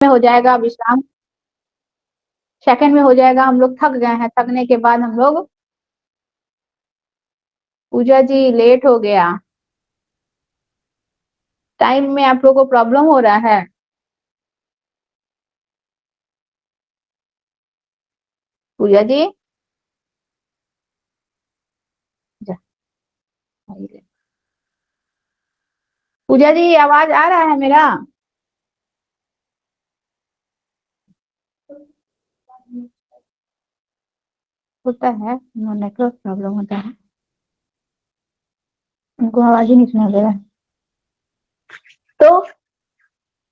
में हो जाएगा विश्राम, सेकंड में हो जाएगा हम लोग थक गए हैं, थकने के बाद हम लोग, पूजा जी लेट हो गया, टाइम में आप लोगों को प्रॉब्लम हो रहा है। पूजा जी, जा, पूजा जी आवाज आ रहा है मेरा? होता है, नेटवर्क प्रॉब्लम होता है, उनको आवाज ही नहीं सुना दे रहा है। तो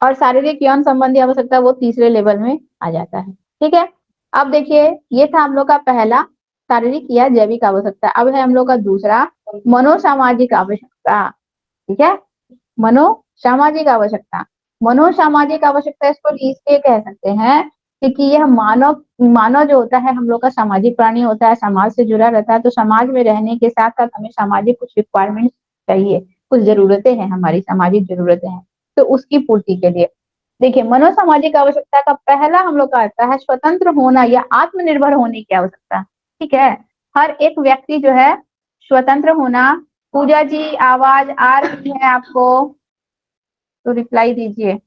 और शारीरिक यौन संबंधी आवश्यकता वो तीसरे लेवल में आ जाता है। ठीक है, अब देखिए ये था हम लोग का पहला शारीरिक या जैविक आवश्यकता। अब है हम लोग का दूसरा मनोसामाजिक आवश्यकता। ठीक है, मनोसामाजिक आवश्यकता। मनोसामाजिक आवश्यकता इसको इसलिए कह सकते हैं क्योंकि यह मानव मानव जो होता है हम लोग का सामाजिक प्राणी होता है, समाज से जुड़ा रहता है, तो समाज में रहने के साथ साथ हमें सामाजिक कुछ रिक्वायरमेंट चाहिए, कुछ जरूरतें हैं, हमारी सामाजिक जरूरतें हैं, तो उसकी पूर्ति के लिए देखिए मनोसामाजिक आवश्यकता का पहला हम लोग का आता है स्वतंत्र होना या आत्मनिर्भर होने की आवश्यकता। ठीक है, हर एक व्यक्ति जो है स्वतंत्र होना। पूजा जी आवाज आ रही है आपको तो रिप्लाई दीजिए।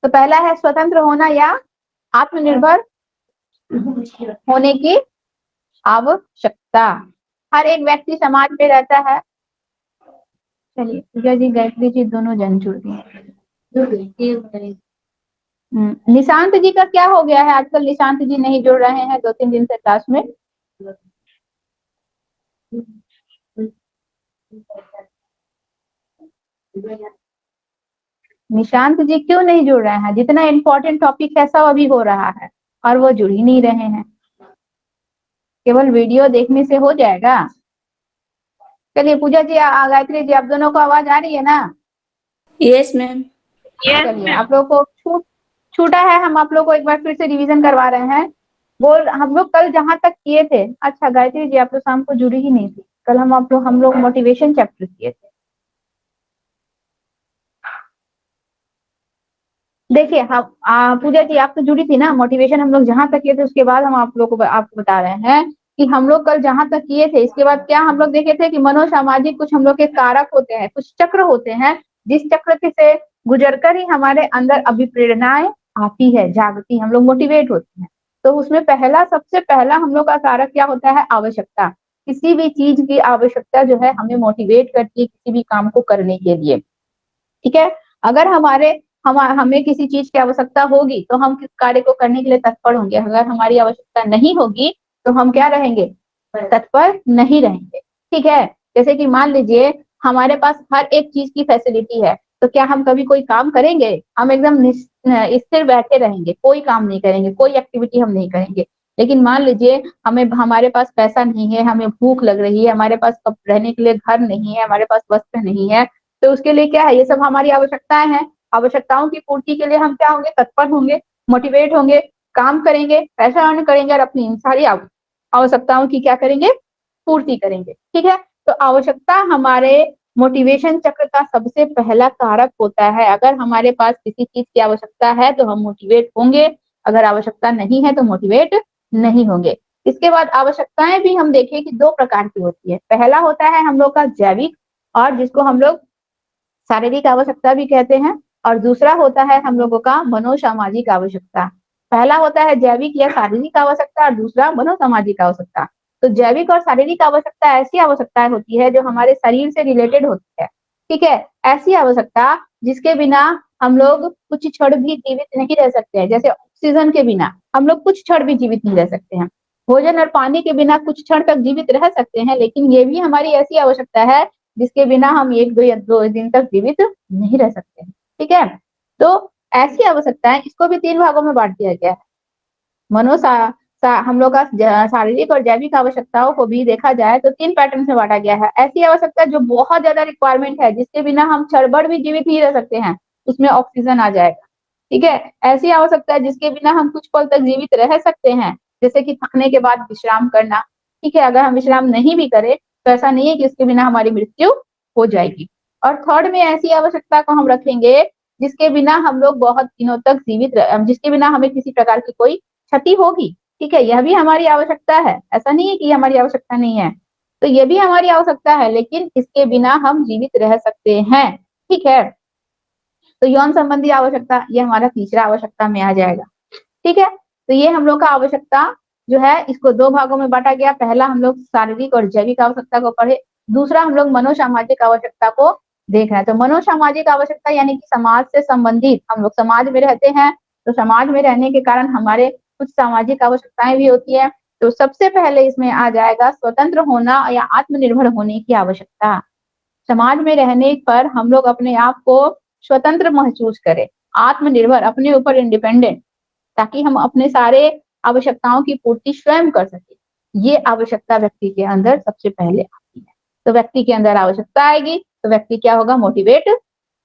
तो पहला है स्वतंत्र होना या आत्मनिर्भर होने की आवश्यकता। हर एक व्यक्ति समाज में रहता है। चलिए पूजा जी गायत्री जी दोनों जन जुड़ गए। निशांत जी का क्या हो गया है आजकल? निशांत जी नहीं जुड़ रहे हैं 2-3 दिन से क्लास में। निशांत जी क्यों नहीं जुड़ रहे हैं? जितना इम्पोर्टेंट टॉपिक है सब अभी हो रहा है और वो जुड़ ही नहीं रहे हैं। केवल वीडियो देखने से हो जाएगा? चलिए पूजा जी गायत्री जी आप दोनों को आवाज आ रही है ना? Yes ma'am. चलिए आप लोग को छूटा है, हम आप लोग को एक बार फिर से रिवीजन करवा रहे हैं। बोल हम लोग कल जहां तक किए थे, अच्छा गायत्री जी आप तो शाम को जुड़ी ही नहीं थी कल, हम लोग मोटिवेशन चैप्टर किए थे। देखिए हम पूजा जी आप तो जुड़ी थी ना, मोटिवेशन हम लोग जहां तक किए थे उसके बाद हम आप लोग को आपको बता रहे हैं कि हम लोग कल जहां तक किए थे इसके बाद क्या हम लोग देखे थे कि मनोसामाजिक कुछ हम लोग के कारक होते हैं, कुछ चक्र होते हैं, जिस चक्र के से गुजरकर ही हमारे अंदर अभिप्रेरणाएं आती है, जागती, हम लोग मोटिवेट होते हैं। तो उसमें पहला सबसे पहला हम लोग का कारक क्या होता है? आवश्यकता। किसी भी चीज की आवश्यकता जो है हमें मोटिवेट करती है किसी भी काम को करने के लिए। ठीक है, अगर हमें किसी चीज की आवश्यकता होगी तो हम किस कार्य को करने के लिए तत्पर होंगे, अगर हमारी आवश्यकता नहीं होगी तो हम क्या रहेंगे? तत्पर नहीं रहेंगे। ठीक है, जैसे कि मान लीजिए हमारे पास हर एक चीज की फैसिलिटी है, तो क्या हम कभी कोई काम करेंगे? हम एकदम स्थिर बैठे रहेंगे, कोई काम नहीं करेंगे, कोई एक्टिविटी हम नहीं करेंगे। लेकिन मान लीजिए हमारे पास पैसा नहीं है, हमें भूख लग रही है, हमारे पास रहने के लिए घर नहीं है, हमारे पास वस्त्र नहीं है, तो उसके लिए क्या है? ये सब हमारी आवश्यकताएं हैं। आवश्यकताओं की पूर्ति के लिए हम क्या होंगे? तत्पर होंगे, मोटिवेट होंगे, काम करेंगे, पैसा अर्न करेंगे और अपनी इन सारी आवश्यकताओं की क्या करेंगे? पूर्ति करेंगे। ठीक है, तो आवश्यकता हमारे मोटिवेशन चक्र का सबसे पहला कारक होता है। अगर हमारे पास किसी चीज की आवश्यकता है तो हम मोटिवेट होंगे, अगर आवश्यकता नहीं है तो मोटिवेट नहीं होंगे। इसके बाद आवश्यकताएं भी हम देखें कि दो प्रकार की होती है। पहला होता है हम लोग का जैविक, और जिसको हम लोग शारीरिक आवश्यकता भी कहते हैं, और दूसरा होता है हम लोगों का मनोसामाजिक आवश्यकता। पहला होता है जैविक या शारीरिक आवश्यकता और दूसरा मनोसामाजिक आवश्यकता। तो जैविक और शारीरिक आवश्यकता ऐसी आवश्यकताएं होती है जो हमारे शरीर से रिलेटेड होती है। ठीक है, ऐसी आवश्यकता जिसके बिना हम लोग कुछ क्षण भी जीवित नहीं रह सकते हैं, जैसे ऑक्सीजन के बिना हम लोग कुछ क्षण भी जीवित नहीं रह सकते हैं। भोजन और पानी के बिना कुछ क्षण तक जीवित रह सकते हैं, लेकिन ये भी हमारी ऐसी आवश्यकता है जिसके बिना हम 1-2 दिन तक जीवित नहीं रह सकते। ठीक है, तो ऐसी आवश्यकताएं, इसको भी 3 भागों में बांट दिया गया है। मनो हम लोग का शारीरिक और जैविक आवश्यकताओं को भी देखा जाए तो 3 पैटर्न में बांटा गया है। ऐसी आवश्यकता जो बहुत ज्यादा रिक्वायरमेंट है, जिसके बिना हम क्षण भी जीवित नहीं रह सकते हैं, उसमें ऑक्सीजन आ जाएगा। ठीक है, ऐसी आवश्यकता है जिसके बिना हम कुछ पल तक जीवित रह सकते हैं, जैसे कि थकने के बाद विश्राम करना। ठीक है, अगर हम विश्राम नहीं भी करें तो ऐसा नहीं है कि उसके बिना हमारी मृत्यु हो जाएगी। और थर्ड में ऐसी आवश्यकता को हम रखेंगे जिसके बिना हम लोग बहुत दिनों तक जिसके बिना हमें किसी प्रकार की कोई क्षति होगी, ठीक है? यह भी हमारी आवश्यकता है, ऐसा नहीं है कि ये हमारी आवश्यकता नहीं है। तो ये भी हमारी आवश्यकता है, लेकिन इसके बिना हम जीवित रह सकते हैं, ठीक है? तो यौन संबंधी आवश्यकता ये हमारा तीसरा आवश्यकता में आ जाएगा, ठीक है? तो ये हम लोग का आवश्यकता जो है इसको 2 भागों में बाँटा गया। पहला हम लोग शारीरिक और जैविक आवश्यकता को पढ़े, दूसरा हम लोग मनोसामाजिक आवश्यकता को देख रहे हैं। तो मनोसामाजिक आवश्यकता यानी कि समाज से संबंधित, हम लोग समाज में रहते हैं, तो समाज में रहने के कारण हमारे कुछ सामाजिक आवश्यकताएँ भी होती हैं। तो सबसे पहले इसमें आ जाएगा स्वतंत्र होना या आत्मनिर्भर होने की आवश्यकता। समाज में रहने पर हम लोग अपने आप को स्वतंत्र महसूस करें, आत्मनिर्भर, अपने ऊपर इंडिपेंडेंट, ताकि हम अपने सारे आवश्यकताओं की पूर्ति स्वयं कर सकें। ये आवश्यकता व्यक्ति के अंदर सबसे पहले आती है। तो व्यक्ति के अंदर आवश्यकता आएगी, तो व्यक्ति क्या होगा? मोटिवेट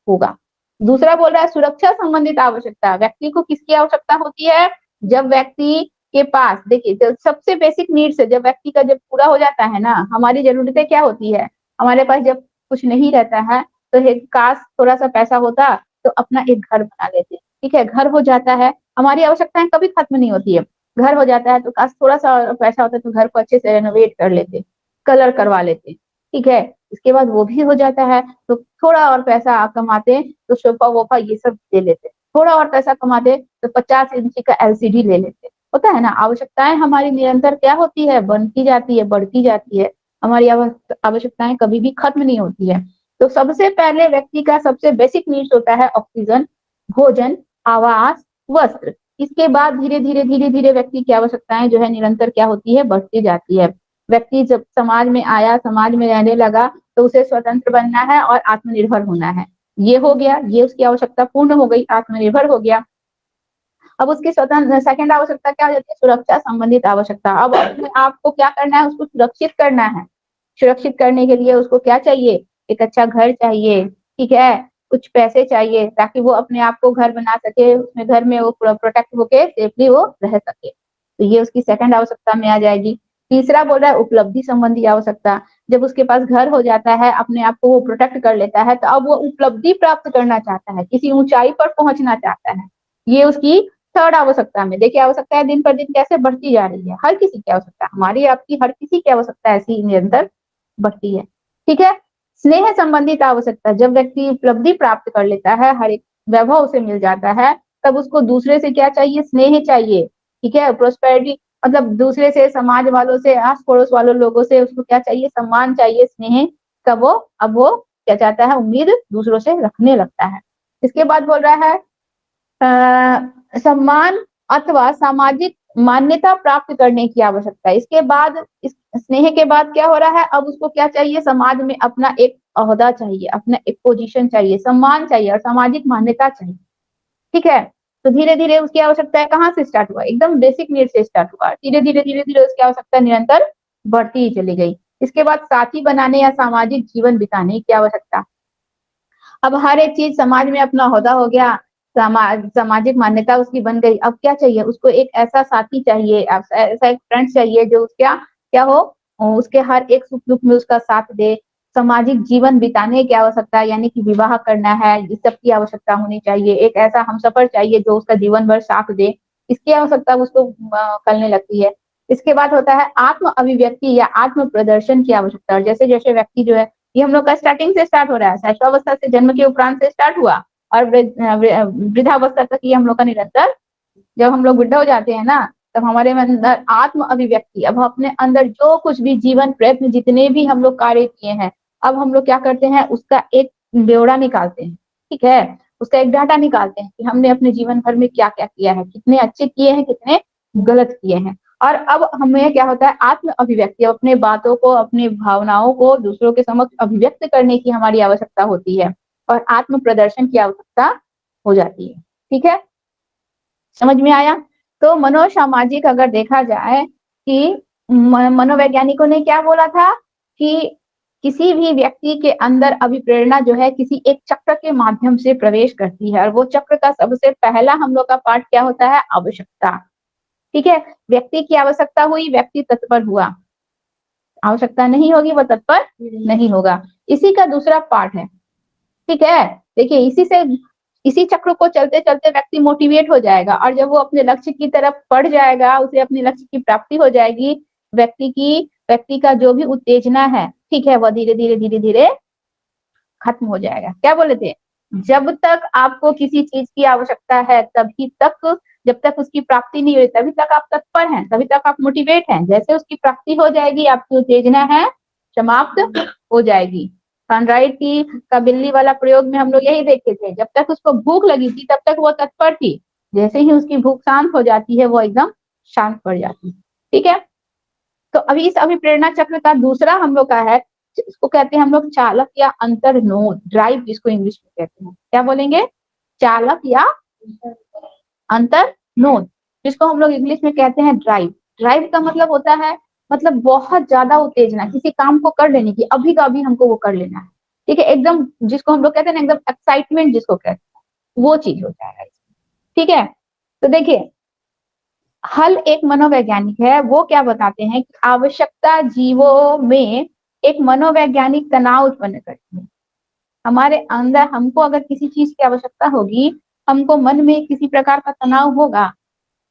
होगा। दूसरा बोल रहा है सुरक्षा संबंधित आवश्यकता। व्यक्ति को किसकी आवश्यकता होती है? जब व्यक्ति के पास देखिए जब सबसे बेसिक नीड्स है, जब व्यक्ति का जब पूरा हो जाता है ना, हमारी ज़रूरतें क्या होती है? हमारे पास जब कुछ नहीं रहता है, तो हे काश थोड़ा-सा पैसा होता, तो अपना एक घर बना लेते, ठीक है? घर हो जाता है, हमारी आवश्यकताएँ कभी खत्म नहीं होती है। घर हो जाता है, तो काश थोड़ा-सा पैसा होता तो घर को अच्छे से रेनोवेट कर लेते, कलर करवा लेते, ठीक है? इसके बाद वो भी हो जाता है, तो थोड़ा और पैसा कमाते, तो सोफ़ा-वोफ़ा ये सब ले लेते। थोड़ा और पैसा कमाते, तो 50 इंची का एलसीडी ले लेते। होता है ना? आवश्यकताएँ हमारी निरंतर क्या होती है? बनती जाती है, बढ़ती जाती है। हमारी आवश्यकताएँ कभी भी खत्म नहीं होती है। तो सबसे पहले व्यक्ति का सबसे बेसिक नीड्स होता है ऑक्सीजन, भोजन, आवास, वस्त्र। इसके बाद धीरे-धीरे, धीरे-धीरे व्यक्ति की आवश्यकताएँ जो है निरंतर क्या होती है? बढ़ती जाती है। व्यक्ति जब समाज में आया, समाज में रहने लगा, तो उसे स्वतंत्र बनना है और आत्मनिर्भर होना है। ये हो गया, ये उसकी आवश्यकता पूर्ण हो गई, आत्मनिर्भर हो गया। अब उसकी सेकंड आवश्यकता क्या हो जाती है? सुरक्षा संबंधित आवश्यकता। अब अपने आप को क्या करना है? उसको सुरक्षित करना है। सुरक्षित करने के लिए उसको क्या चाहिए? एक अच्छा घर चाहिए, ठीक है? कुछ पैसे चाहिए ताकि वो अपने आप को घर बना सके, उसमें घर में वो प्रोटेक्ट होके सेफली वो रह सके। तो ये उसकी सेकंड आवश्यकता में आ जाएगी। तीसरा बोल रहा है उपलब्धि संबंधी आवश्यकता। जब उसके पास घर हो जाता है, अपने आप को वो प्रोटेक्ट कर लेता है, तो अब वो उपलब्धि प्राप्त करना चाहता है, किसी ऊँचाई पर पहुँचना चाहता है। ये उसकी थर्ड आवश्यकता में। देखिए आवश्यकताएँ दिन पर दिन कैसे बढ़ती जा रही है। हर किसी की आवश्यकता, हमारी आपकी हर किसी की आवश्यकता ऐसी ही निरंतर बढ़ती है, ठीक है? स्नेह संबंधित आवश्यकता, जब व्यक्ति उपलब्धि प्राप्त कर लेता है, हर एक वैभव उसे मिल जाता है, तब उसको दूसरे से क्या चाहिए? स्नेह चाहिए, ठीक है? प्रोस्पेरिटी मतलब दूसरे से, समाज वालों से, आस-पड़ोस वालों लोगों से उसको क्या चाहिए? सम्मान चाहिए, स्नेह का वो अब वो क्या चाहता है? उम्मीद दूसरों से रखने लगता है। इसके बाद बोल रहा है सम्मान अथवा सामाजिक मान्यता प्राप्त करने की आवश्यकता है। इसके बाद इस स्नेह के बाद क्या हो रहा है? अब उसको क्या चाहिए? समाज में अपना एक ओहदा चाहिए, अपना एक पोज़ीशन चाहिए, सम्मान चाहिए और सामाजिक मान्यता चाहिए, ठीक है? तो धीरे-धीरे उसकी आवश्यकताएँ कहाँ से स्टार्ट हुआ? एकदम बेसिक नीड से स्टार्ट हुआ। धीरे-धीरे, धीरे-धीरे उसकी आवश्यकता निरंतर बढ़ती ही चली गई। इसके बाद साथी बनाने या सामाजिक जीवन बिताने की आवश्यकता। अब हर एक चीज़ समाज में अपना ओहदा हो गया, सामाजिक मान्यता उसकी बन गई। अब क्या चाहिए? उसको एक ऐसा साथी चाहिए, ऐसा एक फ्रेंड चाहिए जो उसका क्या हो उसके हर एक सुख-दुख में उसका साथ दे। सामाजिक जीवन बिताने की आवश्यकता यानी कि विवाह करना है, इस सब की आवश्यकता होनी चाहिए। एक ऐसा हमसफ़र चाहिए जो उसका जीवन भर साथ दे, इसकी आवश्यकता उसको खलने लगती है। इसके बाद होता है आत्म अभिव्यक्ति या आत्म प्रदर्शन की आवश्यकता और जैसे-जैसे व्यक्ति जो है ये हम लोग का स्टार्टिंग से स्टार्ट हो रहा है, शैशवावस्था से जन्म के उपरांत से स्टार्ट हुआ और वृद्धावस्था तक ये हम लोग का निरंतर जब हम लोग बुड्ढा हो जाते हैं ना, तब हमारे में अंदर आत्म अभिव्यक्ति अब हम अपने अंदर जो कुछ भी जीवन प्रयत्न जितने भी हम लोग कार्य किए हैं, अब हम लोग क्या करते हैं उसका एक ब्यौरा निकालते हैं, ठीक है? उसका एक डाटा निकालते हैं कि हमने अपने जीवन भर में क्या-क्या किया है, कितने अच्छे किए हैं, कितने गलत किए हैं। और अब हमें क्या होता है आत्म अभिव्यक्ति अपने बातों को, अपनी भावनाओं को दूसरों के समक्ष अभिव्यक्त करने की हमारी आवश्यकता होती है और आत्म प्रदर्शन की आवश्यकता हो जाती है, ठीक है? समझ में आया? तो मनोसामाजिक अगर देखा जाए कि मनोवैज्ञानिकों ने क्या बोला था कि किसी भी व्यक्ति के अंदर अभिप्रेरणा जो है किसी एक चक्र के माध्यम से प्रवेश करती है और वो चक्र का सबसे पहला हम लोग का पार्ट क्या होता है? आवश्यकता, ठीक है? व्यक्ति की आवश्यकता हुई, व्यक्ति तत्पर हुआ। आवश्यकता नहीं होगी वह तत्पर नहीं होगा। इसी का दूसरा पार्ट है, ठीक है। देखिए इसी चक्र को चलते चलते व्यक्ति मोटिवेट हो जाएगा और जब वो अपने लक्ष्य की तरफ बढ़ जाएगा, उसे अपने लक्ष्य की प्राप्ति हो जाएगी, व्यक्ति का जो भी उत्तेजना है, ठीक है, वह धीरे धीरे धीरे धीरे खत्म हो जाएगा। क्या बोले थे, जब तक आपको किसी चीज की आवश्यकता है तभी तक, जब तक उसकी प्राप्ति नहीं हुई तभी तक आप तत्पर हैं, तभी तक आप मोटिवेट हैं। जैसे उसकी प्राप्ति हो जाएगी, आपकी उत्तेजना है समाप्त हो जाएगी। सनराइज की का बिल्ली वाला प्रयोग में हम लोग यही देखे थे, जब तक उसको भूख लगी थी तब तक वो तत्पर थी, जैसे ही उसकी भूख शांत हो जाती है वो एकदम शांत पड़ जाती है, ठीक है। तो अभी इस अभिप्रेरणा चक्र का दूसरा हम लोग का है, इसको कहते हैं हम लोग चालक या अंतर्नोद, ड्राइव जिसको इंग्लिश में कहते हैं। क्या बोलेंगे, चालक या अंतर्नोद, जिसको हम लोग इंग्लिश में कहते हैं ड्राइव। ड्राइव का मतलब होता है, मतलब बहुत ज्यादा उत्तेजना किसी काम को कर लेने की, अभी का अभी हमको वो कर लेना है, ठीक है, एकदम जिसको हम लोग कहते हैं ना, एकदम एक्साइटमेंट जिसको कहते हैं, वो चीज हो जाएगा, ठीक है। तो देखिए हल एक मनोवैज्ञानिक है, वो क्या बताते हैं कि आवश्यकता जीवों में एक मनोवैज्ञानिक तनाव उत्पन्न करती है। हमारे अंदर हमको अगर किसी चीज की आवश्यकता होगी, हमको मन में किसी प्रकार का तनाव होगा,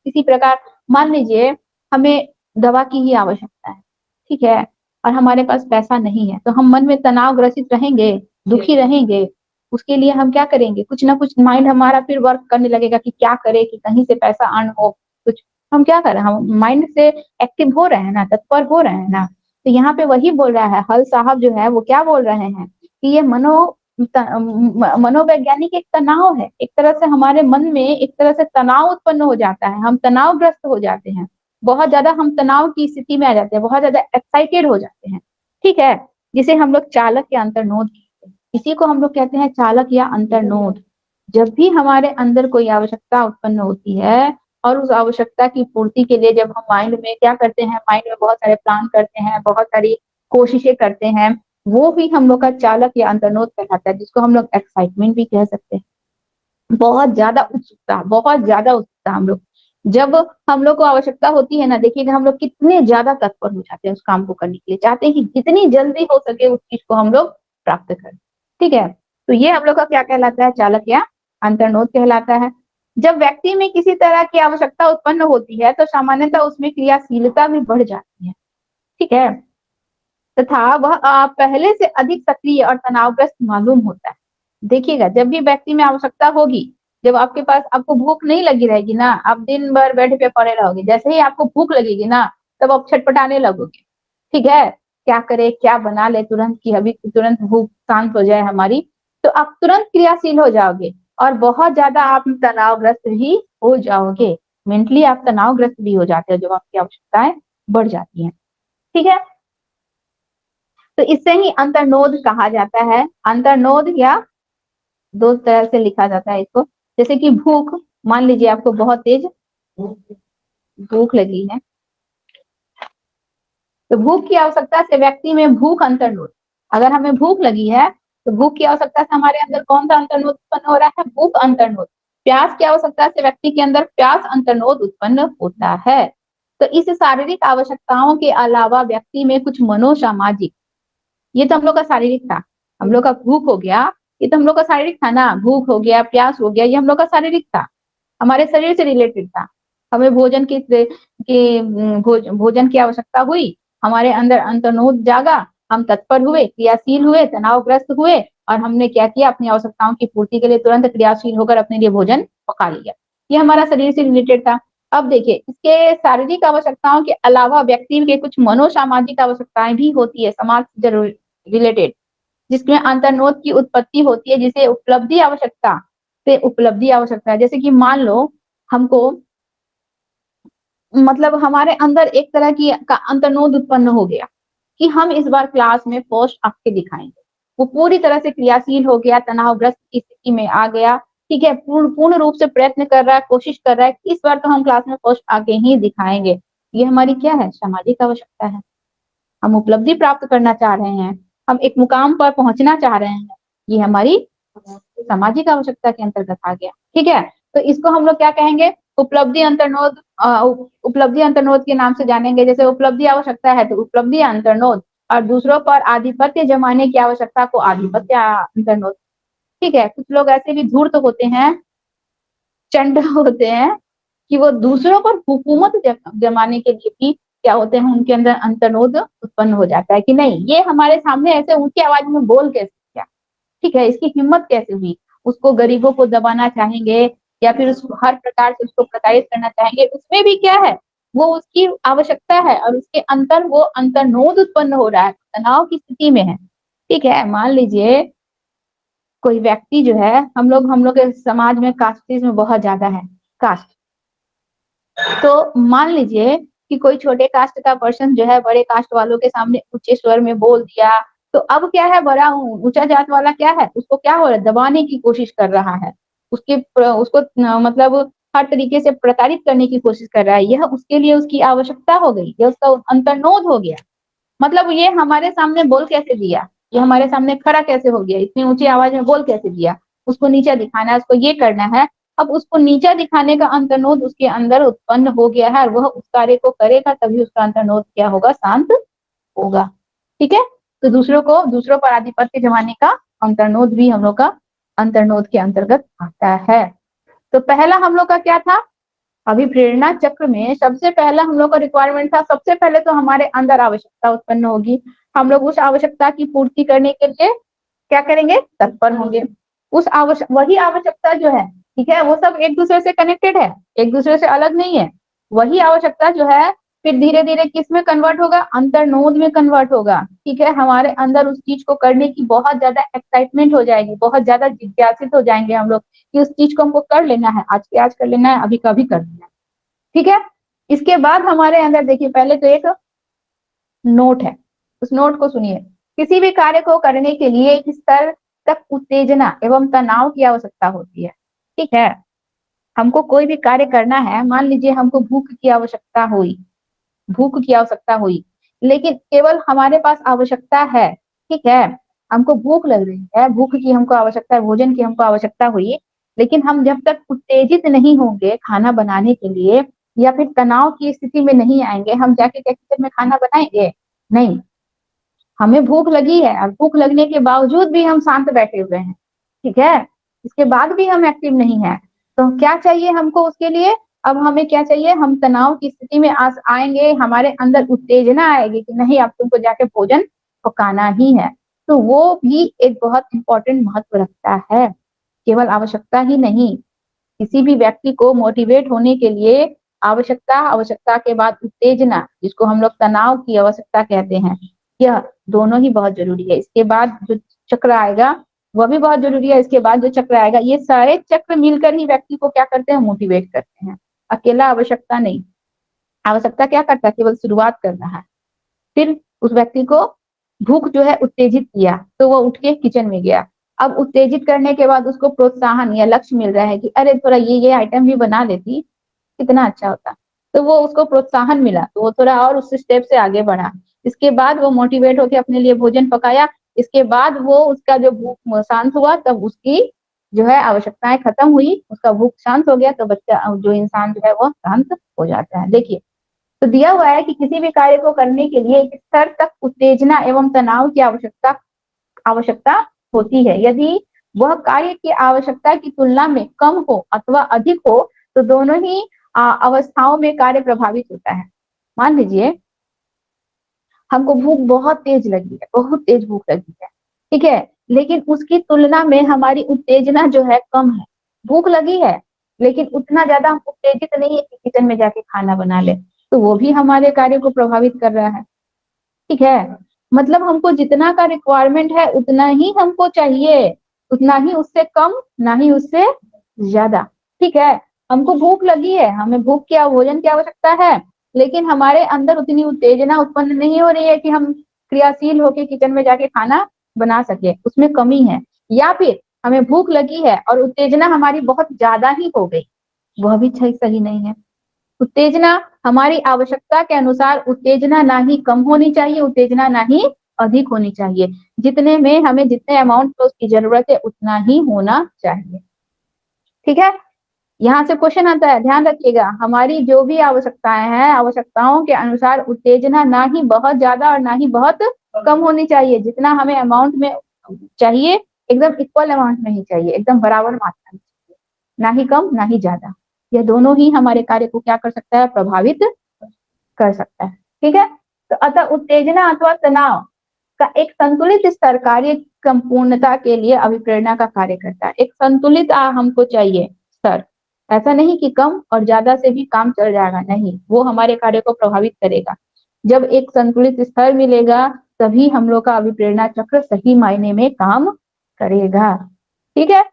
किसी प्रकार, मान लीजिए हमें दवा की ही आवश्यकता है, ठीक है, और हमारे पास पैसा नहीं है, तो हम मन में तनाव ग्रसित रहेंगे, दुखी रहेंगे। उसके लिए हम क्या करेंगे, कुछ ना कुछ माइंड हमारा फिर वर्क करने लगेगा कि क्या करे कि कहीं से पैसा अर्न हो कुछ। हम क्या कर रहे हैं, हम माइंड से एक्टिव हो रहे हैं ना, तत्पर हो रहे हैं ना। तो यहाँ पे वही बोल रहा है हल साहब जो है, वो क्या बोल रहे हैं कि ये मनोवैज्ञानिक एक तनाव है, एक तरह से हमारे मन में एक तरह से तनाव उत्पन्न हो जाता है, हम तनावग्रस्त हो जाते हैं, बहुत ज्यादा हम तनाव की स्थिति में आ जाते हैं, बहुत ज्यादा एक्साइटेड हो जाते हैं, ठीक है, जिसे हम लोग चालक या अंतर्नोद कहते हैं। इसी को हम लोग कहते हैं चालक या अंतर्नोद। जब भी हमारे अंदर कोई आवश्यकता उत्पन्न होती है और उस आवश्यकता की पूर्ति के लिए जब हम माइंड में क्या करते हैं, माइंड में बहुत सारे प्लान करते हैं, बहुत सारी कोशिशें करते हैं, वो भी हम लोग का चालक या अंतर्नोद कहलाता है, जिसको हम लोग एक्साइटमेंट भी कह सकते हैं। बहुत ज्यादा उत्सुकता, बहुत ज्यादा उत्सुकता, हम लोग जब हम लोग को आवश्यकता होती है ना, देखिएगा हम लोग कितने ज्यादा तत्पर हो जाते हैं उस काम को करने के लिए, चाहते हैं कि जितनी जल्दी हो सके उस चीज को हम लोग प्राप्त करें, ठीक है। तो ये हम लोग का क्या कहलाता है, चालक या अंतर्नोद कहलाता है। जब व्यक्ति में किसी तरह की आवश्यकता उत्पन्न होती है तो सामान्यतः उसमें क्रियाशीलता भी बढ़ जाती है, ठीक है, तथा वह पहले से अधिक सक्रिय और तनावग्रस्त मालूम होता है। देखिएगा जब भी व्यक्ति में आवश्यकता होगी, जब आपके पास, आपको भूख नहीं लगी रहेगी ना, आप दिन भर बेड पे पड़े रहोगे, जैसे ही आपको भूख लगेगी ना तब आप छटपटाने लगोगे, ठीक है, क्या करे क्या बना ले तुरंत की, अभी तुरंत भूख शांत हो जाए हमारी, तो आप तुरंत क्रियाशील हो जाओगे और बहुत ज्यादा आप तनावग्रस्त भी हो जाओगे, मेंटली आप तनावग्रस्त भी हो जाते हो जब आपकी आवश्यकताएं बढ़ जाती हैं, ठीक है। तो इससे ही अंतर्नोद कहा जाता है। अंतर्नोद या दो तरह से लिखा जाता है इसको, जैसे कि भूख, मान लीजिए आपको बहुत तेज भूख लगी है, तो भूख की आवश्यकता से व्यक्ति में भूख अंतर्नोद, अगर हमें भूख लगी है तो भूख की आवश्यकता से हमारे अंदर कौन सा अंतर्नोद उत्पन्न हो रहा है, भूख अंतर्नोद। प्यास की आवश्यकता से व्यक्ति के अंदर प्यास अंतर्नोद उत्पन्न होता है। तो इस शारीरिक आवश्यकताओं के अलावा व्यक्ति में कुछ मनोसामाजिक, ये तो हम लोग का शारीरिक था, हम लोग का भूख हो गया, ये तो हम लोग का शारीरिक था ना, भूख हो गया, प्यास हो गया, ये हम लोग का शारीरिक था, हमारे शरीर से रिलेटेड था। हमें भोजन की आवश्यकता हुई, हमारे अंदर अंतर्नोद जागा, हम तत्पर हुए, क्रियाशील हुए, तनावग्रस्त हुए और हमने क्या किया, अपनी आवश्यकताओं की पूर्ति के लिए तुरंत क्रियाशील होकर अपने लिए भोजन पका लिया, ये हमारा शरीर से रिलेटेड था। अब देखिए इसके शारीरिक आवश्यकताओं के अलावा व्यक्ति के कुछ मनोसामाजिक आवश्यकताएं भी होती है, समाज से रिलेटेड, जिसमें अंतर्नोद की उत्पत्ति होती है, जिसे उपलब्धि आवश्यकता से उपलब्धि आवश्यकता है। जैसे कि मान लो हमको, मतलब हमारे अंदर एक तरह की का अंतर्नोद उत्पन्न हो गया कि हम इस बार क्लास में फर्स्ट आके दिखाएंगे, वो पूरी तरह से क्रियाशील हो गया, तनावग्रस्त की स्थिति में आ गया, ठीक है, पूर्ण रूप से प्रयत्न कर रहा है, कोशिश कर रहा है कि इस बार तो हम क्लास में फर्स्ट आके ही दिखाएंगे। ये हमारी क्या है, सामाजिक आवश्यकता है, हम उपलब्धि प्राप्त करना चाह रहे हैं, हम एक मुकाम पर पहुंचना चाह रहे हैं, ये हमारी सामाजिक आवश्यकता के अंतर्गत आ गया, ठीक है। तो इसको हम लोग क्या कहेंगे, उपलब्धि अंतर्नोद उपलब्धि अंतर्नोद के नाम से जानेंगे। जैसे उपलब्धि आवश्यकता है तो उपलब्धि अंतर्नोद, और दूसरों पर आधिपत्य जमाने की आवश्यकता को आधिपत्य अंतर्नोद। ठीक है, कुछ लोग ऐसे भी धूर्त होते हैं, चंड होते हैं कि वो दूसरों पर हुकूमत जमाने के लिए भी क्या होते हैं, उनके अंदर अंतर्नोद उत्पन्न हो जाता है कि नहीं ये हमारे सामने ऐसे ऊंची आवाज में बोल कैसे किया, ठीक है, इसकी हिम्मत कैसे हुई, उसको गरीबों को दबाना चाहेंगे या फिर उसको हर प्रकार से उसको प्रताड़ित करना चाहेंगे, उसमें भी क्या है, वो उसकी आवश्यकता है और उसके अंतर वो अंतर्नोद उत्पन्न हो रहा है, तनाव की स्थिति में है। ठीक है, मान लीजिए कोई व्यक्ति जो है, हम लोग के समाज में कास्टिज्म बहुत ज्यादा है, कास्ट। तो मान लीजिए कि कोई छोटे कास्ट का पर्सन जो है बड़े कास्ट वालों के सामने ऊंचे स्वर में बोल दिया, तो अब क्या है, बड़ा ऊंचा जात वाला क्या है, उसको क्या हो रहा है, दबाने की कोशिश कर रहा है, उसको मतलब हर तरीके से प्रताड़ित करने की कोशिश कर रहा है। यह उसके लिए उसकी आवश्यकता हो गई, यह उसका अंतर्नोद हो गया। मतलब ये हमारे सामने बोल कैसे दिया, ये हमारे सामने खड़ा कैसे हो गया, इतनी ऊंची आवाज में बोल कैसे दिया, उसको नीचा दिखाना है, उसको ये करना है। अब उसको नीचा दिखाने का अंतर्नोद उसके अंदर उत्पन्न हो गया है और वह उस कार्य को करेगा, तभी उसका अंतर्नोद क्या होगा, शांत होगा। ठीक है, तो दूसरों पर आधिपत्य जमाने का अंतर्नोद भी हम लोग का अंतर्नोद के अंतर्गत आता है। तो पहला हम लोग का क्या था, अभिप्रेरणा चक्र में सबसे पहला हम लोग का रिक्वायरमेंट था, सबसे पहले तो हमारे अंदर आवश्यकता उत्पन्न होगी, हम लोग उस आवश्यकता की पूर्ति करने के लिए क्या करेंगे, तत्पर होंगे। वही आवश्यकता जो है, ठीक है, वो सब एक दूसरे से कनेक्टेड है, एक दूसरे से अलग नहीं है। वही आवश्यकता जो है फिर धीरे धीरे किस में कन्वर्ट होगा, अंतर्नोद में कन्वर्ट होगा। ठीक है, हमारे अंदर उस चीज को करने की बहुत ज्यादा एक्साइटमेंट हो जाएगी, बहुत ज्यादा जिज्ञासित हो जाएंगे हम लोग कि उस चीज को हमको कर लेना है, आज के आज कर लेना है, अभी कभी कर लेना है। ठीक है, इसके बाद हमारे अंदर देखिए, पहले तो एक नोट है, उस नोट को सुनिए। किसी भी कार्य को करने के लिए एक स्तर तक उत्तेजना एवं तनाव की आवश्यकता होती है। ठीक है, हमको कोई भी कार्य करना है, मान लीजिए हमको भूख की आवश्यकता हुई, लेकिन केवल हमारे पास आवश्यकता है, ठीक है, हमको भूख लग रही है, भूख की हमको आवश्यकता है, भोजन की हमको आवश्यकता हुई, लेकिन हम जब तक उत्तेजित नहीं होंगे खाना बनाने के लिए या फिर तनाव की स्थिति में नहीं आएंगे, हम जाके क्या किचन में खाना बनाएंगे, नहीं। हमें भूख लगी है और भूख लगने के बावजूद भी हम शांत बैठे हुए हैं, ठीक है, इसके बाद भी हम एक्टिव नहीं है, तो क्या चाहिए हमको उसके लिए, अब हमें क्या चाहिए, हम तनाव की स्थिति में आएंगे, हमारे अंदर उत्तेजना आएगी कि नहीं अब तुमको जाके भोजन पकाना ही है। तो वो भी एक बहुत इंपॉर्टेंट महत्व रखता है, केवल आवश्यकता ही नहीं, किसी भी व्यक्ति को मोटिवेट होने के लिए आवश्यकता के बाद उत्तेजना, जिसको हम लोग तनाव की आवश्यकता कहते हैं, यह दोनों ही बहुत जरूरी है। इसके बाद जो चक्र आएगा वह भी बहुत जरूरी है, इसके बाद जो चक्र आएगा, ये सारे चक्र मिलकर ही व्यक्ति को क्या करते हैं, मोटिवेट करते हैं, अकेला आवश्यकता नहीं। आवश्यकता क्या करता है, केवल शुरुआत कर रहा है, फिर उस व्यक्ति को भूख जो है उत्तेजित किया तो वो उठ के किचन में गया, अब उत्तेजित करने के बाद उसको प्रोत्साहन या लक्ष्य मिल रहा है कि अरे थोड़ा ये आइटम भी बना लेती कितना अच्छा होता, तो वो उसको प्रोत्साहन मिला तो वो थोड़ा और उस स्टेप से आगे बढ़ा, इसके बाद वो मोटिवेट होकर अपने लिए भोजन पकाया, इसके बाद वो उसका जो भूख शांत हुआ तब उसकी जो है आवश्यकताएं खत्म हुई, उसका भूख शांत हो गया तो बच्चा जो इंसान जो है वो शांत हो जाता है। देखिए, तो दिया हुआ है कि किसी भी कार्य को करने के लिए एक स्तर तक उत्तेजना एवं तनाव की आवश्यकता होती है। यदि वह कार्य की आवश्यकता की तुलना में कम हो अथवा अधिक हो तो दोनों ही अवस्थाओं में कार्य प्रभावित होता है। मान लीजिए हमको भूख बहुत तेज लगी है, बहुत तेज भूख लगी है, ठीक है, लेकिन उसकी तुलना में हमारी उत्तेजना जो है कम है, भूख लगी है लेकिन उतना ज्यादा हम उत्तेजित नहीं है कि किचन में जाके खाना बना ले, तो वो भी हमारे कार्य को प्रभावित कर रहा है। ठीक है, मतलब हमको जितना का रिक्वायरमेंट है उतना ही हमको चाहिए, उतना ही, उससे कम ना ही उससे ज्यादा। ठीक है, हमको भूख लगी है, हमें भोजन की आवश्यकता है, लेकिन हमारे अंदर उतनी उत्तेजना उत्पन्न नहीं हो रही है कि हम क्रियाशील होकर किचन में जाके खाना बना सके, उसमें कमी है। या फिर हमें भूख लगी है और उत्तेजना हमारी बहुत ज्यादा ही हो गई, वह भी सही नहीं है। उत्तेजना हमारी आवश्यकता के अनुसार उत्तेजना ना ही कम होनी चाहिए, उत्तेजना ना ही अधिक होनी चाहिए, जितने में हमें जितने अमाउंट में उसकी जरूरत है उतना ही होना चाहिए। ठीक है, यहाँ से क्वेश्चन आता है, ध्यान रखिएगा, हमारी जो भी आवश्यकताएं हैं, आवश्यकताओं के अनुसार उत्तेजना ना ही बहुत ज्यादा और ना ही बहुत कम होनी चाहिए। जितना हमें अमाउंट में चाहिए एकदम इक्वल अमाउंट में ही चाहिए, एकदम बराबर मात्रा में चाहिए, ना ही कम ना ही ज्यादा। यह दोनों ही हमारे कार्य को क्या कर सकता है, प्रभावित कर सकता है। ठीक है, तो अतः उत्तेजना अथवा तनाव का एक संतुलित स्तर कार्य संपूर्णता के लिए अभिप्रेरणा का कार्य करता है। एक संतुलित हमको चाहिए स्तर, ऐसा नहीं कि कम और ज्यादा से भी काम चल जाएगा, नहीं, वो हमारे कार्य को प्रभावित करेगा। जब एक संतुलित स्तर मिलेगा तभी हम लोग का अभिप्रेरणा चक्र सही मायने में काम करेगा। ठीक है,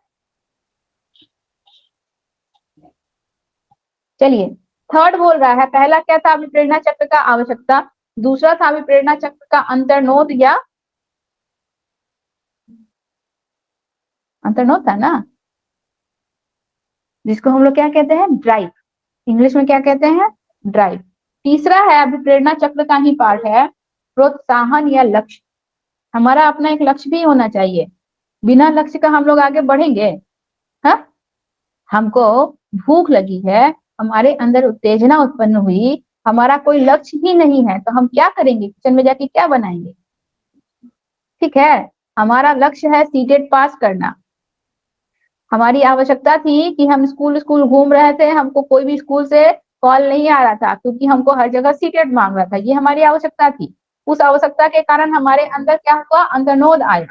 चलिए थर्ड बोल रहा है, पहला क्या था, अभिप्रेरणा चक्र का आवश्यकता, दूसरा था अभिप्रेरणा चक्र का अंतर्नोद या अंतर्नोद था ना, जिसको हम लोग क्या कहते हैं, ड्राइव, इंग्लिश में क्या कहते हैं, ड्राइव। तीसरा है अभिप्रेरणा चक्र का ही पार्ट है प्रोत्साहन या लक्ष्य। हमारा अपना एक लक्ष्य भी होना चाहिए, बिना लक्ष्य का हम लोग आगे बढ़ेंगे? हाँ, हमको भूख लगी है, हमारे अंदर उत्तेजना उत्पन्न हुई, हमारा कोई लक्ष्य ही नहीं है, तो हम क्या करेंगे, किचन में जाके क्या बनाएंगे? ठीक है, हमारा लक्ष्य है सीटेट पास करना, हमारी आवश्यकता थी कि हम स्कूल स्कूल घूम रहे थे, हमको कोई भी स्कूल से कॉल नहीं आ रहा था क्योंकि हमको हर जगह सीटेट मांग रहा था, ये हमारी आवश्यकता थी। उस आवश्यकता के कारण हमारे अंदर क्या हुआ, अंतर्नोद आया,